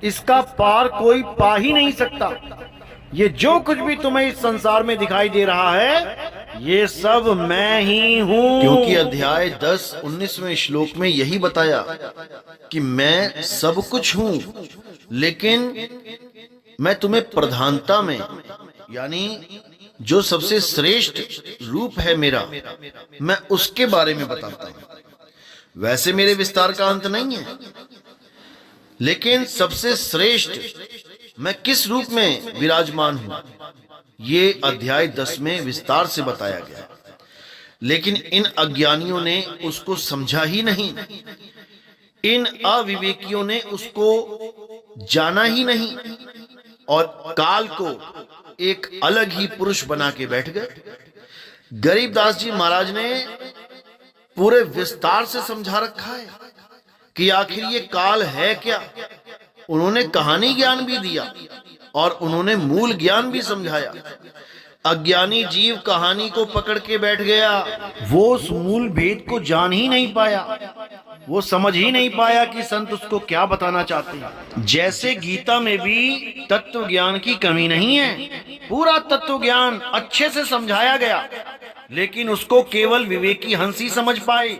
इसका पार कोई पा ही नहीं सकता। ये जो कुछ भी तुम्हें इस संसार में दिखाई दे रहा है ये सब मैं ही हूं। क्योंकि अध्याय 10-19वें श्लोक में यही बताया कि मैं सब कुछ हूं, लेकिन मैं तुम्हें प्रधानता में, यानी जो सबसे श्रेष्ठ रूप है मेरा, मैं उसके बारे में बताता हूं। वैसे मेरे विस्तार का अंत नहीं है, लेकिन सबसे श्रेष्ठ मैं किस रूप में विराजमान हूं ये अध्याय 10 में विस्तार से बताया गया। लेकिन इन अज्ञानियों ने उसको समझा ही नहीं, इन अविवेकियों ने उसको जाना ही नहीं और काल को एक अलग ही पुरुष बना के बैठ गए। गरीबदास जी महाराज ने पूरे विस्तार से समझा रखा है कि आखिर ये काल है क्या। उन्होंने कहानी ज्ञान भी दिया और उन्होंने मूल ज्ञान भी समझाया। अज्ञानी जीव कहानी को पकड़ के बैठ गया, वो उस मूल भेद को जान ही नहीं पाया, वो समझ ही नहीं पाया कि संत उसको क्या बताना चाहते हैं। जैसे गीता में भी तत्व ज्ञान की कमी नहीं है, पूरा तत्व ज्ञान अच्छे से समझाया गया, लेकिन उसको केवल विवेकी हंस ही समझ पाए।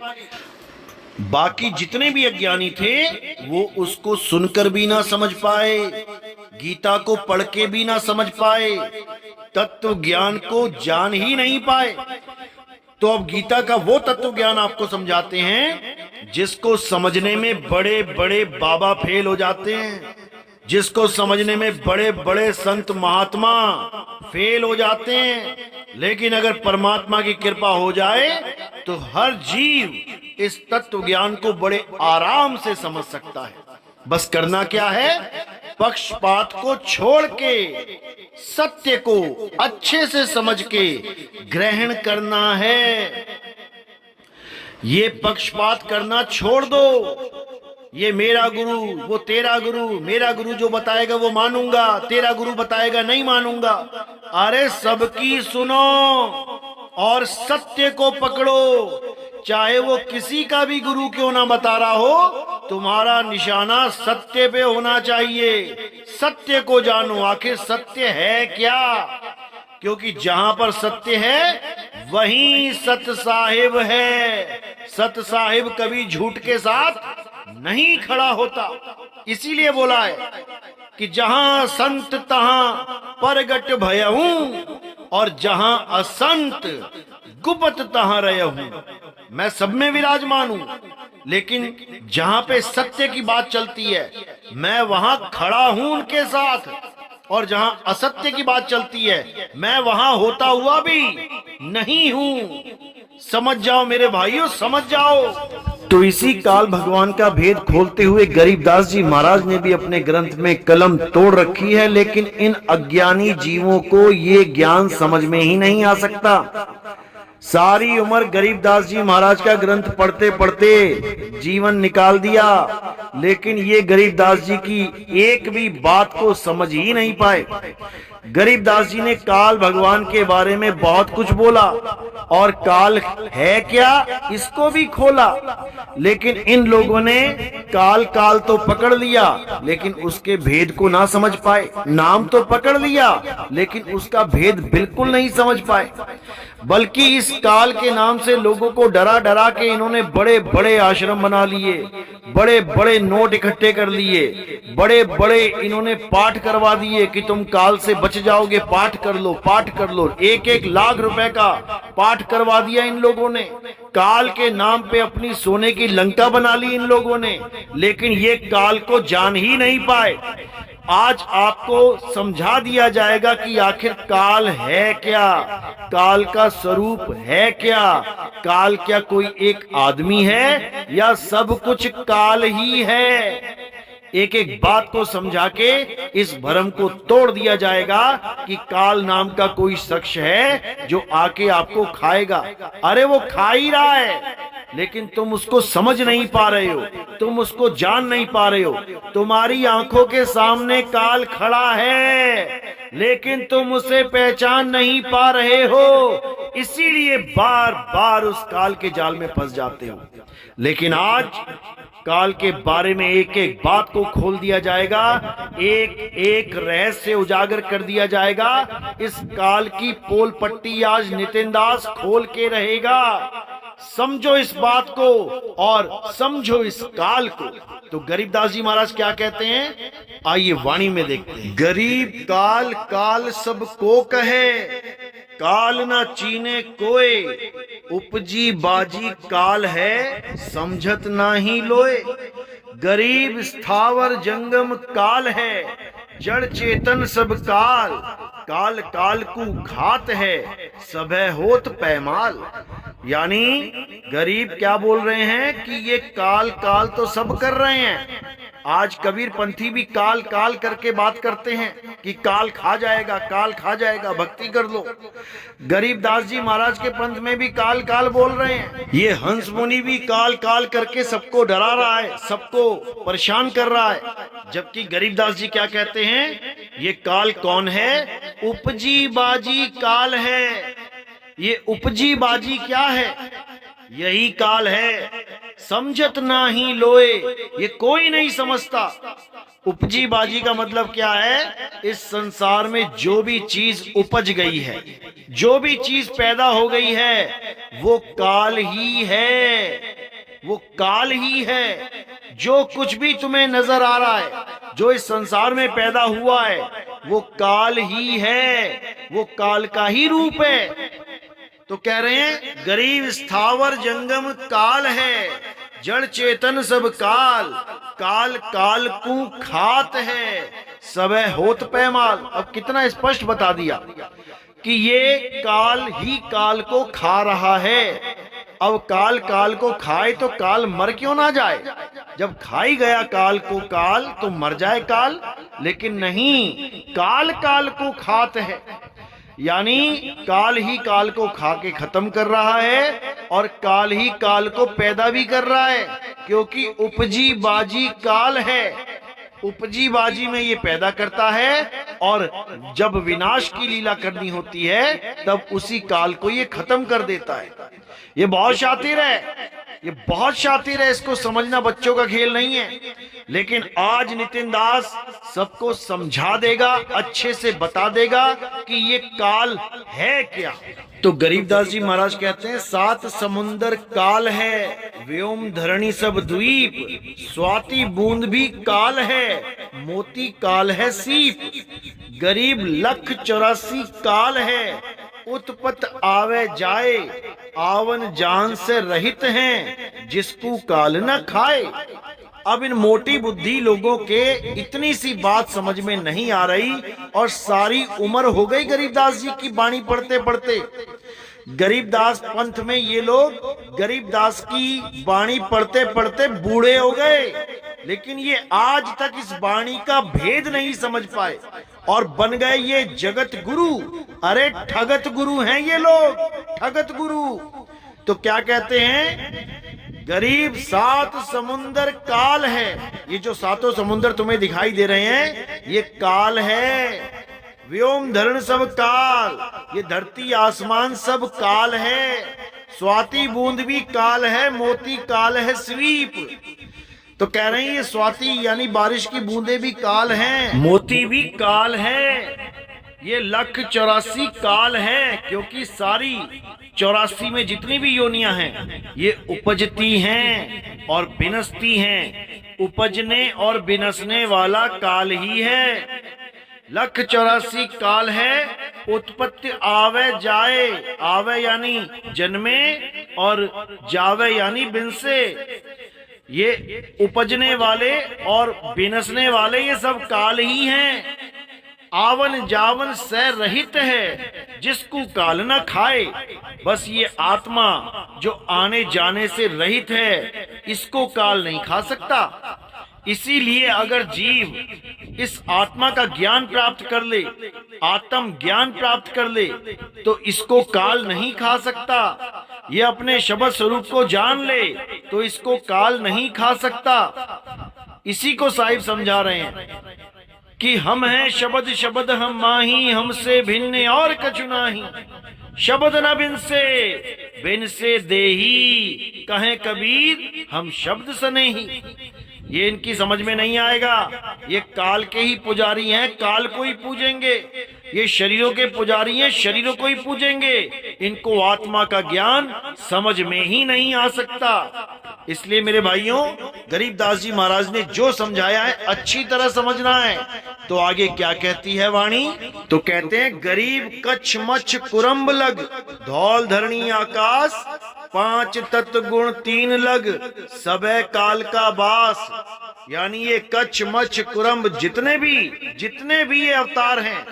बाकी जितने भी अज्ञानी थे वो उसको सुनकर भी ना समझ पाए, गीता को पढ़ के भी ना समझ पाए, तत्व ज्ञान को जान ही नहीं पाए। तो अब गीता का वो तत्व ज्ञान आपको समझाते हैं जिसको समझने में बड़े बड़े बाबा फेल हो जाते हैं, जिसको समझने में बड़े बड़े संत महात्मा फेल हो जाते हैं, लेकिन अगर परमात्मा की कृपा हो जाए तो हर जीव इस तत्व ज्ञान को बड़े आराम से समझ सकता है। बस करना क्या है, पक्षपात को छोड़ के सत्य को अच्छे से समझ के ग्रहण करना है। ये पक्षपात करना छोड़ दो। ये मेरा गुरु, वो तेरा गुरु, मेरा गुरु जो बताएगा वो मानूंगा, तेरा गुरु बताएगा नहीं मानूंगा। अरे सबकी सुनो और सत्य को पकड़ो, चाहे वो किसी का भी गुरु क्यों ना बता रहा हो, तुम्हारा निशाना सत्य पे होना चाहिए। सत्य को जानो, आखिर सत्य है क्या, क्योंकि जहां पर सत्य है वहीं सत साहिब है। सत साहिब कभी झूठ के साथ नहीं खड़ा होता। इसीलिए बोला है कि जहां संत तहां परगट भयहूं और जहां असंत गुप्त तहां रहूं। मैं सब में विराजमान हूं, लेकिन जहां पे सत्य की बात चलती है मैं वहां खड़ा हूं उनके साथ, और जहां असत्य की बात चलती है मैं वहां होता हुआ भी नहीं हूं। समझ जाओ मेरे भाइयों, समझ जाओ। तो इसी काल भगवान का भेद खोलते हुए गरीबदास जी महाराज ने भी अपने ग्रंथ में कलम तोड़ रखी है, लेकिन इन अज्ञानी जीवों को ये ज्ञान समझ में ही नहीं आ सकता। सारी उम्र गरीबदास जी महाराज का ग्रंथ पढ़ते पढ़ते जीवन निकाल दिया, लेकिन ये गरीबदास जी की एक भी बात को समझ ही नहीं पाए। गरीबदास जी ने काल भगवान के बारे में बहुत कुछ बोला और काल है क्या इसको भी खोला, लेकिन इन लोगों ने काल काल तो पकड़ लिया लेकिन उसके भेद को ना समझ पाए। नाम तो पकड़ लिया लेकिन उसका भेद बिल्कुल नहीं समझ पाए, बल्कि इस काल के नाम से लोगों को डरा डरा के इन्होंने बड़े बड़े आश्रम बना लिए, बड़े बड़े नोट इकट्ठे कर लिए, बड़े बड़े इन्होंने पाठ करवा दिए कि तुम काल से बच जाओगे, पाठ कर लो, पाठ कर लो। 1-1 लाख रुपए का पाठ करवा दिया इन लोगों ने। काल के नाम पे अपनी सोने की लंका बना ली इन लोगों ने, लेकिन ये काल को जान ही नहीं पाए। आज आपको समझा दिया जाएगा कि आखिर काल है क्या, काल का स्वरूप है क्या, काल क्या कोई एक आदमी है या सब कुछ काल ही है। एक एक बात को समझा के इस भ्रम को तोड़ दिया जाएगा कि काल नाम का कोई शख्स है जो आके आपको खाएगा। अरे वो खा ही रहा है, लेकिन तुम उसको समझ नहीं पा रहे हो, तुम उसको जान नहीं पा रहे हो। तुम्हारी आंखों के सामने काल खड़ा है, लेकिन तुम उसे पहचान नहीं पा रहे हो, इसीलिए बार बार उस काल के जाल में फंस जाते हो। लेकिन आज काल के बारे में एक एक बात को खोल दिया जाएगा, एक एक रहस्य उजागर कर दिया जाएगा। इस काल की पोल पट्टी आज नितिन दास खोल के रहेगा। समझो इस बात को और समझो इस काल को। तो गरीबदास जी महाराज क्या कहते हैं, आइए वाणी में देखते हैं। गरीब काल काल सबको कहे, काल ना चीने कोय, उपजी बाजी काल है, समझत ना ही लोए। गरीब स्थावर जंगम काल है, जड़ चेतन सब काल, काल काल को घात है, सबह होत पैमाल। यानी गरीब क्या बोल रहे हैं कि ये काल काल तो सब कर रहे हैं। आज कबीर पंथी भी काल काल करके बात करते हैं कि काल खा जाएगा, काल खा जाएगा, भक्ति कर लो। गरीबदास जी महाराज के पंथ में भी काल काल बोल रहे हैं। ये हंस मुनि भी काल काल करके सबको डरा रहा है, सबको परेशान कर रहा है। जबकि गरीबदास जी क्या कहते हैं, ये काल कौन है, उपजी बाजी काल है। ये उपजी बाजी क्या है, यही काल है, समझत ना ही लोए, ये कोई नहीं समझता। उपजी बाजी का मतलब क्या है, इस संसार में जो भी चीज उपज गई है, जो भी चीज पैदा हो गई है, वो काल ही है, वो काल ही है। जो कुछ भी तुम्हें नजर आ रहा है, जो इस संसार में पैदा हुआ है, वो काल ही है, वो काल का ही रूप है। तो कह रहे हैं गरीब स्थावर जंगम काल है, जड़ चेतन सब काल, काल काल को खात है, सबे होत पैमाल। अब कितना स्पष्ट बता दिया कि ये काल ही काल को खा रहा है। अब काल काल को खाए तो काल मर क्यों ना जाए? जब खाई गया काल को काल तो मर जाए काल, लेकिन नहीं, काल काल को खात है, यानी काल ही काल को खा के खत्म कर रहा है और काल ही काल को पैदा भी कर रहा है, क्योंकि उपजी बाजी काल है। उपजी बाजी में ये पैदा करता है और जब विनाश की लीला करनी होती है तब उसी काल को ये खत्म कर देता है। ये बहुत शातिर है, ये बहुत शातिर है, इसको समझना बच्चों का खेल नहीं है। लेकिन आज नितिन दास सबको समझा देगा, अच्छे से बता देगा कि ये काल है क्या। तो गरीबदास जी महाराज कहते हैं, 7 समुंदर काल है, व्योम धरणी सब द्वीप, स्वाति बूंद भी काल है, मोती काल है सीप, गरीब 1,84 काल है, उत्पत आवे जाए, आवन जान से रहित हैं, जिसको काल न खाए। अब इन मोटी बुद्धि लोगों के इतनी सी बात समझ में नहीं आ रही और सारी उम्र हो गई गरीबदास जी की बाणी पढ़ते पढ़ते। गरीबदास पंथ में ये लोग गरीबदास की बाणी पढ़ते पढ़ते बूढ़े हो गए, लेकिन ये आज तक इस बाणी का भेद नहीं समझ पाए और बन गए ये जगत गुरु। अरे ठगत गुरु हैं ये लोग, ठगत गुरु। तो क्या कहते हैं? गरीब 7 समुंदर काल है। ये जो 7 समुंदर तुम्हें दिखाई दे रहे हैं ये काल है। व्योम धरण सब काल, ये धरती आसमान सब काल है। स्वाति बूंद भी काल है, मोती काल है स्वीप। तो कह रहे हैं ये स्वाति यानी बारिश की बूंदें भी काल हैं, मोती भी काल है। ये 1,84 काल है, क्योंकि सारी 84 में जितनी भी योनियां हैं ये उपजती हैं और बिनसती हैं। उपजने और बिनसने वाला काल ही है। 1,84 काल है। उत्पत्ति आवे जाए, आवे यानी जन्मे और जावे यानी बिनसे। ये उपजने वाले और बिनसने वाले ये सब काल ही हैं। आवन जावन से रहित है, जिसको काल न खाए। बस ये आत्मा जो आने जाने से रहित है, इसको काल नहीं खा सकता। इसीलिए अगर जीव इस आत्मा का ज्ञान प्राप्त कर ले, आत्म ज्ञान प्राप्त कर ले, तो इसको काल नहीं खा सकता। ये अपने शब्द स्वरूप को जान ले तो इसको काल नहीं खा सकता। इसी को साहिब समझा रहे हैं कि हम हैं शब्द, शब्द हम माही, हमसे भिन्न और कछु नाही। शब्द न बिन से देही, कहें कबीर हम शब्द से नहीं। ये इनकी समझ में नहीं आएगा। ये काल के ही पुजारी हैं, काल को ही पूजेंगे। ये शरीरों के पुजारी हैं, शरीरों को ही पूजेंगे। इनको आत्मा का ज्ञान समझ में ही नहीं आ सकता। इसलिए मेरे भाइयों, गरीबदास जी महाराज ने जो समझाया है अच्छी तरह समझना है। तो आगे क्या कहती है वाणी? तो कहते हैं, गरीब कच्छ मच्छ कुरम्ब लग, धौल धरणी आकाश, 5 तत्व गुण 3 लग, सबे काल का बास। यानी ये कच्छ मच्छ कुरम्ब जितने भी ये अवतार हैं,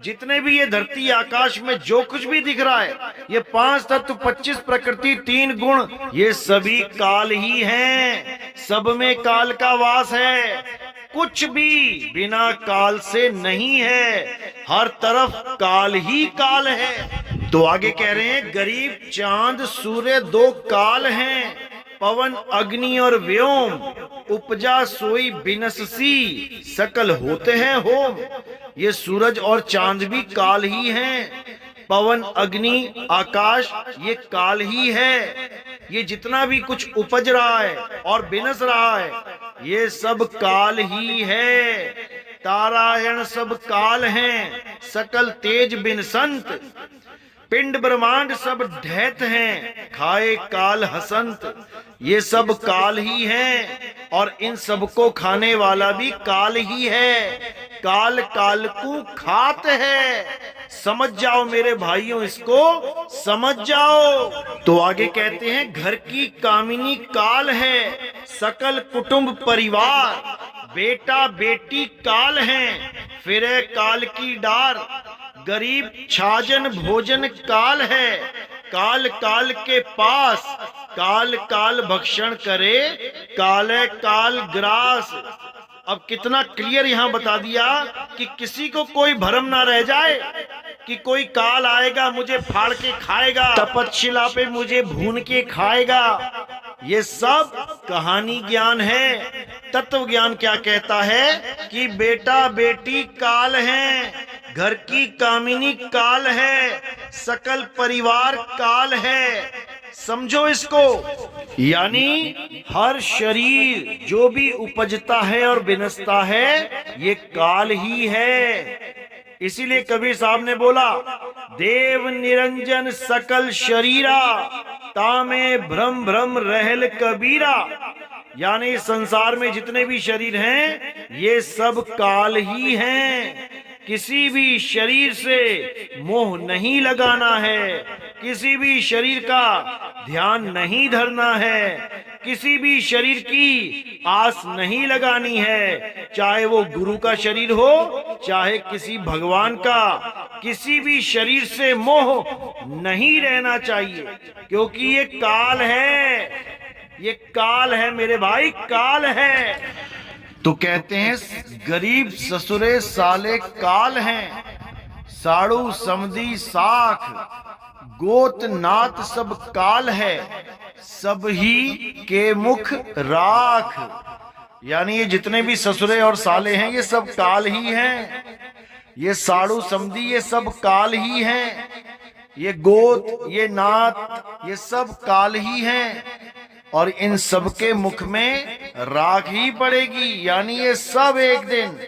जितने भी ये धरती आकाश में जो कुछ भी दिख रहा है, ये 5 तत्व 25 प्रकृति 3 गुण, ये सभी काल ही हैं। सब में काल का वास है। कुछ भी बिना काल से नहीं है। हर तरफ काल ही काल है। तो आगे कह रहे हैं, गरीब चांद सूर्य 2 काल हैं, पवन अग्नि और व्योम, उपजा सोई बिनससी, सकल होते हैं होम। ये सूरज और चांद भी काल ही हैं। पवन अग्नि आकाश ये काल ही है। ये जितना भी कुछ उपज रहा है और बिनस रहा है ये सब काल ही है। तारायण सब काल हैं, सकल तेज बिनसंत, पिंड ब्रह्मांड सब ढैत हैं, खाए काल हसंत। ये सब काल ही हैं और इन सबको खाने वाला भी काल ही है। काल काल को खात है। समझ जाओ मेरे भाइयों, इसको समझ जाओ। तो आगे कहते हैं, घर की कामिनी काल है, सकल कुटुंब परिवार, बेटा बेटी काल हैं, फिरे काल की डार, गरीब छाजन भोजन काल है, काल काल के पास, काल काल भक्षण करे, काले काल ग्रास। अब कितना क्लियर यहां बता दिया कि किसी को कोई भ्रम ना रह जाए कि कोई काल आएगा मुझे फाड़ के खाएगा, तपतशिला पे मुझे भून के खाएगा। ये सब कहानी ज्ञान है। तत्व ज्ञान क्या कहता है कि बेटा बेटी काल हैं, घर की कामिनी काल है, सकल परिवार काल है। समझो इसको, यानी हर शरीर जो भी उपजता है और विनसता है ये काल ही है। इसीलिए कबीर साहब ने बोला, देव निरंजन सकल शरीरा, तामे भ्रम भ्रम रहल कबीरा। यानी संसार में जितने भी शरीर हैं ये सब काल ही हैं। किसी भी शरीर से मोह नहीं लगाना है, किसी भी शरीर का ध्यान नहीं धरना है, किसी भी शरीर की आस नहीं लगानी है, चाहे वो गुरु का शरीर हो चाहे किसी भगवान का। किसी भी शरीर से मोह नहीं रहना चाहिए, क्योंकि ये काल है, ये काल है मेरे भाई, काल है। तो कहते हैं गरीब ससुरे साले काल हैं, साड़ू समधी साख, गोत नात सब काल है, सब ही के मुख राख। यानी ये जितने भी ससुरे और साले हैं ये सब काल ही हैं, ये साड़ू समधी ये सब काल ही हैं, ये गोत ये नात ये सब काल ही हैं, और इन सब के मुख में राख ही पड़ेगी। यानी ये सब एक दिन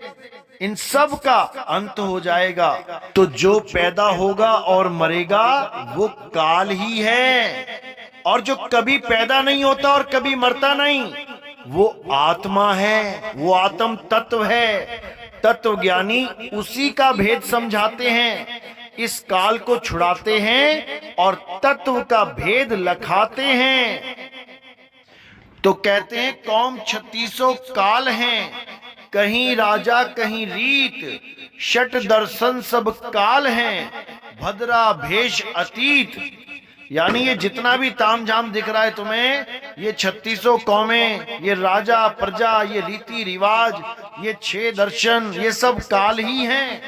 इन सब का अंत हो जाएगा। तो जो पैदा होगा और मरेगा वो काल ही है, और जो कभी पैदा नहीं होता और कभी मरता नहीं वो आत्मा है, वो आत्म तत्व है। तत्व ज्ञानी उसी का भेद समझाते हैं, इस काल को छुड़ाते हैं और तत्व का भेद लखाते हैं। तो कहते हैं कौम 36 काल हैं, कहीं राजा कहीं रीत, षट दर्शन सब काल हैं, भद्रा भेष अतीत। यानी ये जितना भी तामझाम दिख रहा है तुम्हें, ये 36 कौमें, ये राजा प्रजा, ये रीति रिवाज, ये 6 दर्शन, ये सब काल ही हैं।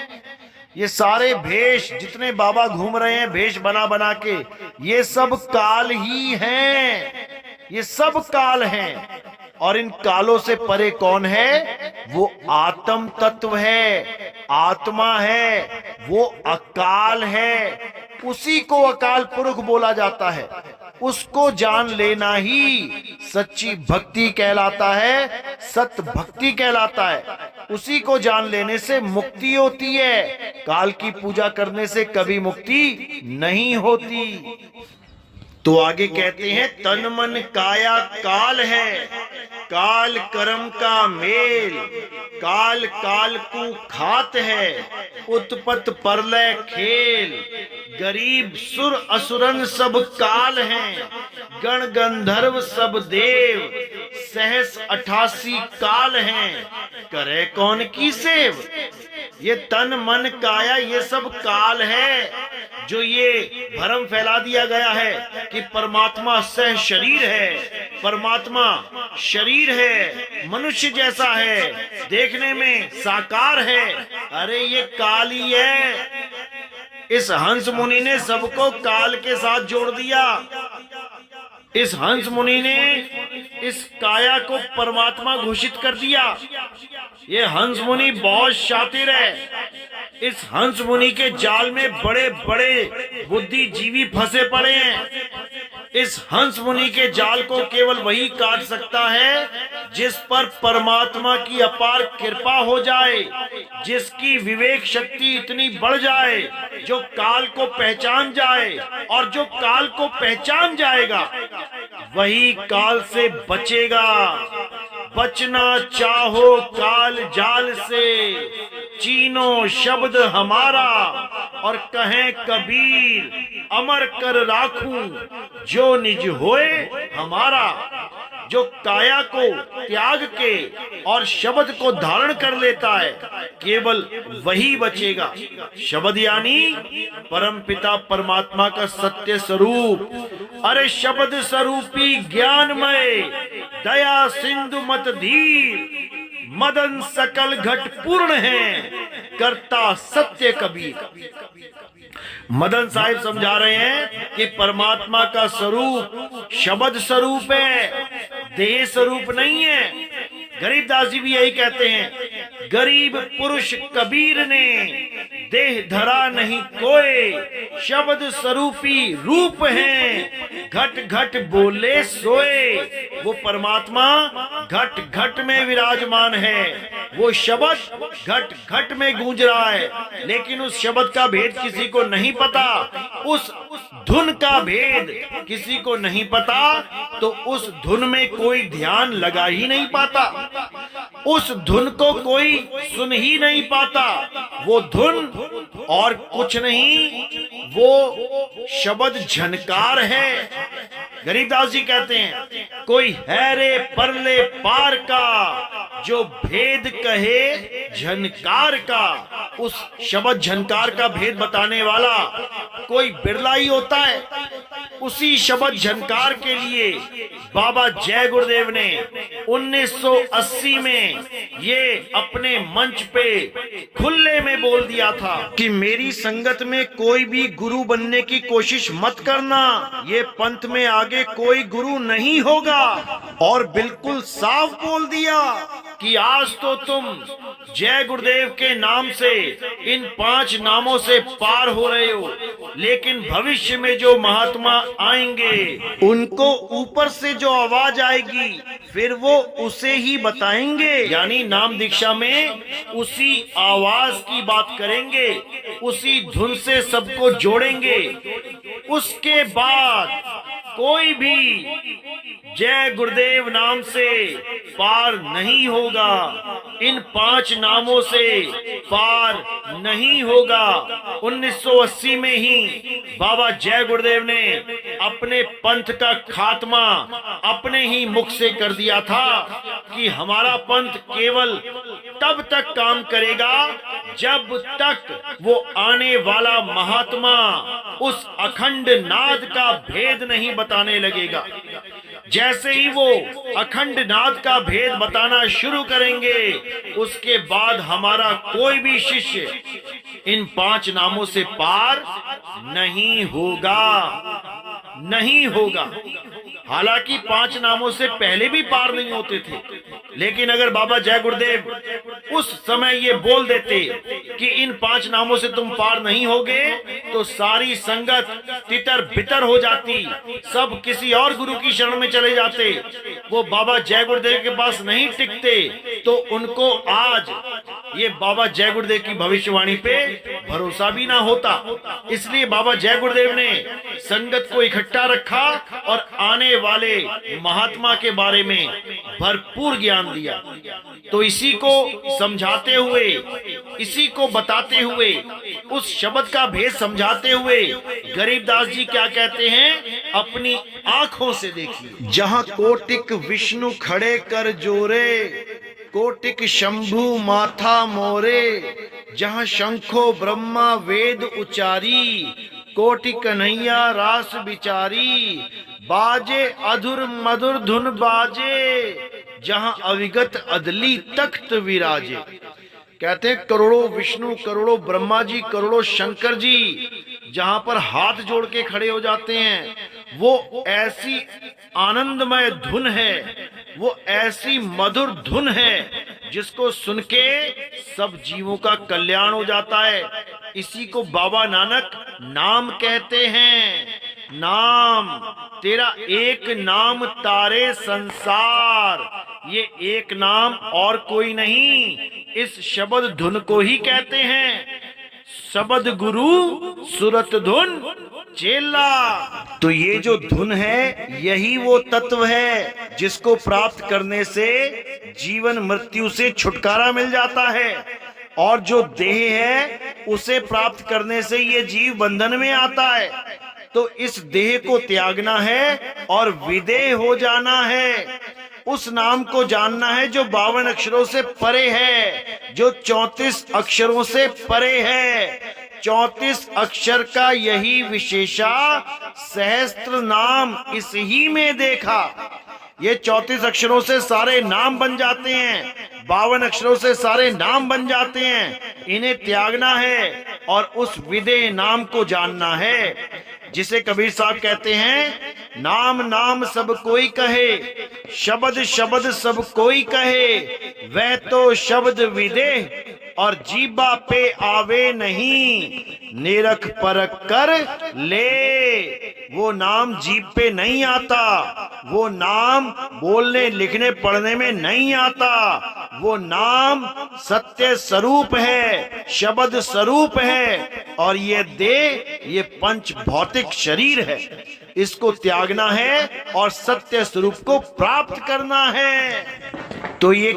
ये सारे भेष जितने बाबा घूम रहे हैं भेष बना बना के, ये सब काल ही हैं, ये सब काल हैं। और इन कालों से परे कौन है? वो आत्म तत्व है, आत्मा है, वो अकाल है। उसी को अकाल पुरुष बोला जाता है। उसको जान लेना ही सच्ची भक्ति कहलाता है, सत्य भक्ति कहलाता है। उसी को जान लेने से मुक्ति होती है, काल की पूजा करने से कभी मुक्ति नहीं होती। तो आगे कहते हैं तन मन काया काल है, काल कर्म का मेल, काल काल को खात है, उत्पत परलय खेल, गरीब सुर असुरन सब काल हैं, गण गंधर्व सब देव, सहस 88 काल हैं, करे कौन की सेव। ये तन मन काया ये सब काल है। जो ये भ्रम फैला दिया गया है कि परमात्मा सह शरीर है, परमात्मा शरीर है, मनुष्य जैसा है, देखने में साकार है, अरे ये काल ही है। इस हंस मुनि ने सबको काल के साथ जोड़ दिया। इस हंस मुनि ने इस काया को परमात्मा घोषित कर दिया। ये हंस मुनि बहुत शातिर है। इस हंस मुनि के जाल में बड़े बड़े बुद्धिजीवी फंसे पड़े हैं। इस हंस मुनि के जाल को केवल वही काट सकता है जिस पर परमात्मा की अपार कृपा हो जाए, जिसकी विवेक शक्ति इतनी बढ़ जाए, जो काल को पहचान जाए, और जो काल को पहचान जाएगा वही काल से बचेगा। बचना चाहो काल जाल से, चीनो शब्द हमारा, और कहें कबीर अमर कर राखूं जो निज होए हमारा। जो काया को त्याग के और शब्द को धारण कर लेता है, केवल वही बचेगा। शब्द यानी परमपिता परमात्मा का सत्य स्वरूप। अरे शब्द स्वरूपी ज्ञानमय दया सिंधु मत धीर, मदन सकल घट पूर्ण है, करता सत्य कबीर। मदन साहिब समझा रहे हैं कि परमात्मा का स्वरूप शब्द स्वरूप है, देह स्वरूप नहीं है। गरीबदास जी भी यही कहते हैं, गरीब पुरुष कबीर ने देह धरा नहीं कोई, शब्द स्वरूपी रूप है, घट घट बोले सोए। वो परमात्मा घट घट में विराजमान है, वो शब्द घट घट में गूंज रहा है, लेकिन उस शब्द का भेद किसी को नहीं पता, उस धुन का भेद किसी को नहीं पता, तो उस धुन में कोई ध्यान लगा ही नहीं पाता, उस धुन को कोई सुन ही नहीं पाता। वो धुन और कुछ नहीं, वो शब्द झनकार है। गरीबदास जी कहते हैं, कोई है रे परले पार का, जो भेद कहे झनकार का। उस शब्द झनकार का भेद बताने वाला कोई बिरला ही होता है। उसी शब्द झनकार के लिए बाबा जय गुरुदेव ने 1980 में ये अपने मंच पे खुले में बोल दिया था कि मेरी संगत में कोई भी गुरु बनने की कोशिश मत करना, ये पंथ में आगे कोई गुरु नहीं होगा। और बिल्कुल साफ बोल दिया कि आज तो तुम जय गुरुदेव के नाम से, इन 5 नामों से पार हो रहे हो, लेकिन भविष्य में जो महात्मा आएंगे उनको ऊपर से जो आवाज आएगी फिर वो उसे ही बताएंगे, यानी नाम दीक्षा में उसी आवाज की बात करेंगे, उसी धुन से सबको जोड़ेंगे। उसके बाद कोई भी जय गुरुदेव नाम से पार नहीं होगा, इन 5 नामों से पार नहीं होगा। 1980 में ही बाबा जय गुरुदेव ने अपने पंथ का खात्मा अपने ही मुख से कर दिया था कि हमारा पंथ केवल तब तक काम करेगा जब तक वो आने वाला महात्मा उस अखंड नाद का भेद नहीं बताने लगेगा। जैसे ही वो अखंड नाद का भेद बताना शुरू करेंगे, उसके बाद हमारा कोई भी शिष्य इन 5 नामों से पार नहीं होगा, नहीं होगा। हालांकि 5 नामों से पहले भी पार नहीं होते थे, लेकिन अगर बाबा जय गुरुदेव उस समय ये बोल देते कि इन 5 नामों से तुम पार नहीं होगे, तो सारी संगत तितर बितर हो जाती, सब किसी और गुरु की शरण में चले जाते, वो बाबा जय गुरुदेव के पास नहीं टिकते, तो उनको आज ये बाबा जय गुरुदेव की भविष्यवाणी पे भरोसा भी ना होता। इसलिए बाबा जय गुरुदेव ने संगत को इकट्ठा रखा और आने वाले महात्मा के बारे में भरपूर ज्ञान दिया। तो इसी को समझाते हुए, इसी को बताते हुए, उस शब्द का भेद समझाते हुए गरीबदास जी क्या कहते हैं, अपनी आंखों से देखिए। जहाँ कोटिक विष्णु खड़े कर जोरे, कोटिक शंभु माथा मोरे, जहाँ शंखो ब्रह्मा वेद उचारी, कोटि कन्हैया रास बिचारी, बाजे अधुर मधुर धुन बाजे, जहाँ अविगत अदली तख्त विराजे। कहते हैं करोड़ों विष्णु, करोड़ों ब्रह्मा जी, करोड़ों शंकर जी जहां पर हाथ जोड़ के खड़े हो जाते हैं, वो ऐसी आनंदमय धुन है, वो ऐसी मधुर धुन है जिसको सुन के सब जीवों का कल्याण हो जाता है। इसी को बाबा नानक नाम कहते हैं। नाम तेरा एक नाम तारे संसार, ये एक नाम और कोई नहीं, इस शब्द धुन को ही कहते हैं। शब्द गुरु सुरत धुन चेला। तो ये जो धुन है यही वो तत्व है जिसको प्राप्त करने से जीवन मृत्यु से छुटकारा मिल जाता है, और जो देह है उसे प्राप्त करने से ये जीव बंधन में आता है। तो इस देह को त्यागना है और विदेह हो जाना है। उस नाम को जानना है जो 52 अक्षरों से परे है, जो 34 अक्षरों से परे है। 34 अक्षर का यही विशेषा सहस्त्र नाम इस ही में देखा। ये 34 अक्षरों से सारे नाम बन जाते हैं, 52 अक्षरों से सारे नाम बन जाते हैं। इन्हें त्यागना है और उस विदेह नाम को जानना है, जिसे कबीर साहब कहते हैं, नाम नाम सब कोई कहे, शब्द शब्द सब कोई कहे, वह तो शब्द विदेह और जीबा पे आवे नहीं, निरख परख कर ले। वो नाम जीभ पे नहीं आता, वो नाम बोलने लिखने पढ़ने में नहीं आता, वो नाम सत्य स्वरूप है, शब्द स्वरूप है। और ये देह, ये पंच भौतिक शरीर है, इसको त्यागना है और सत्य स्वरूप को प्राप्त करना है। तो ये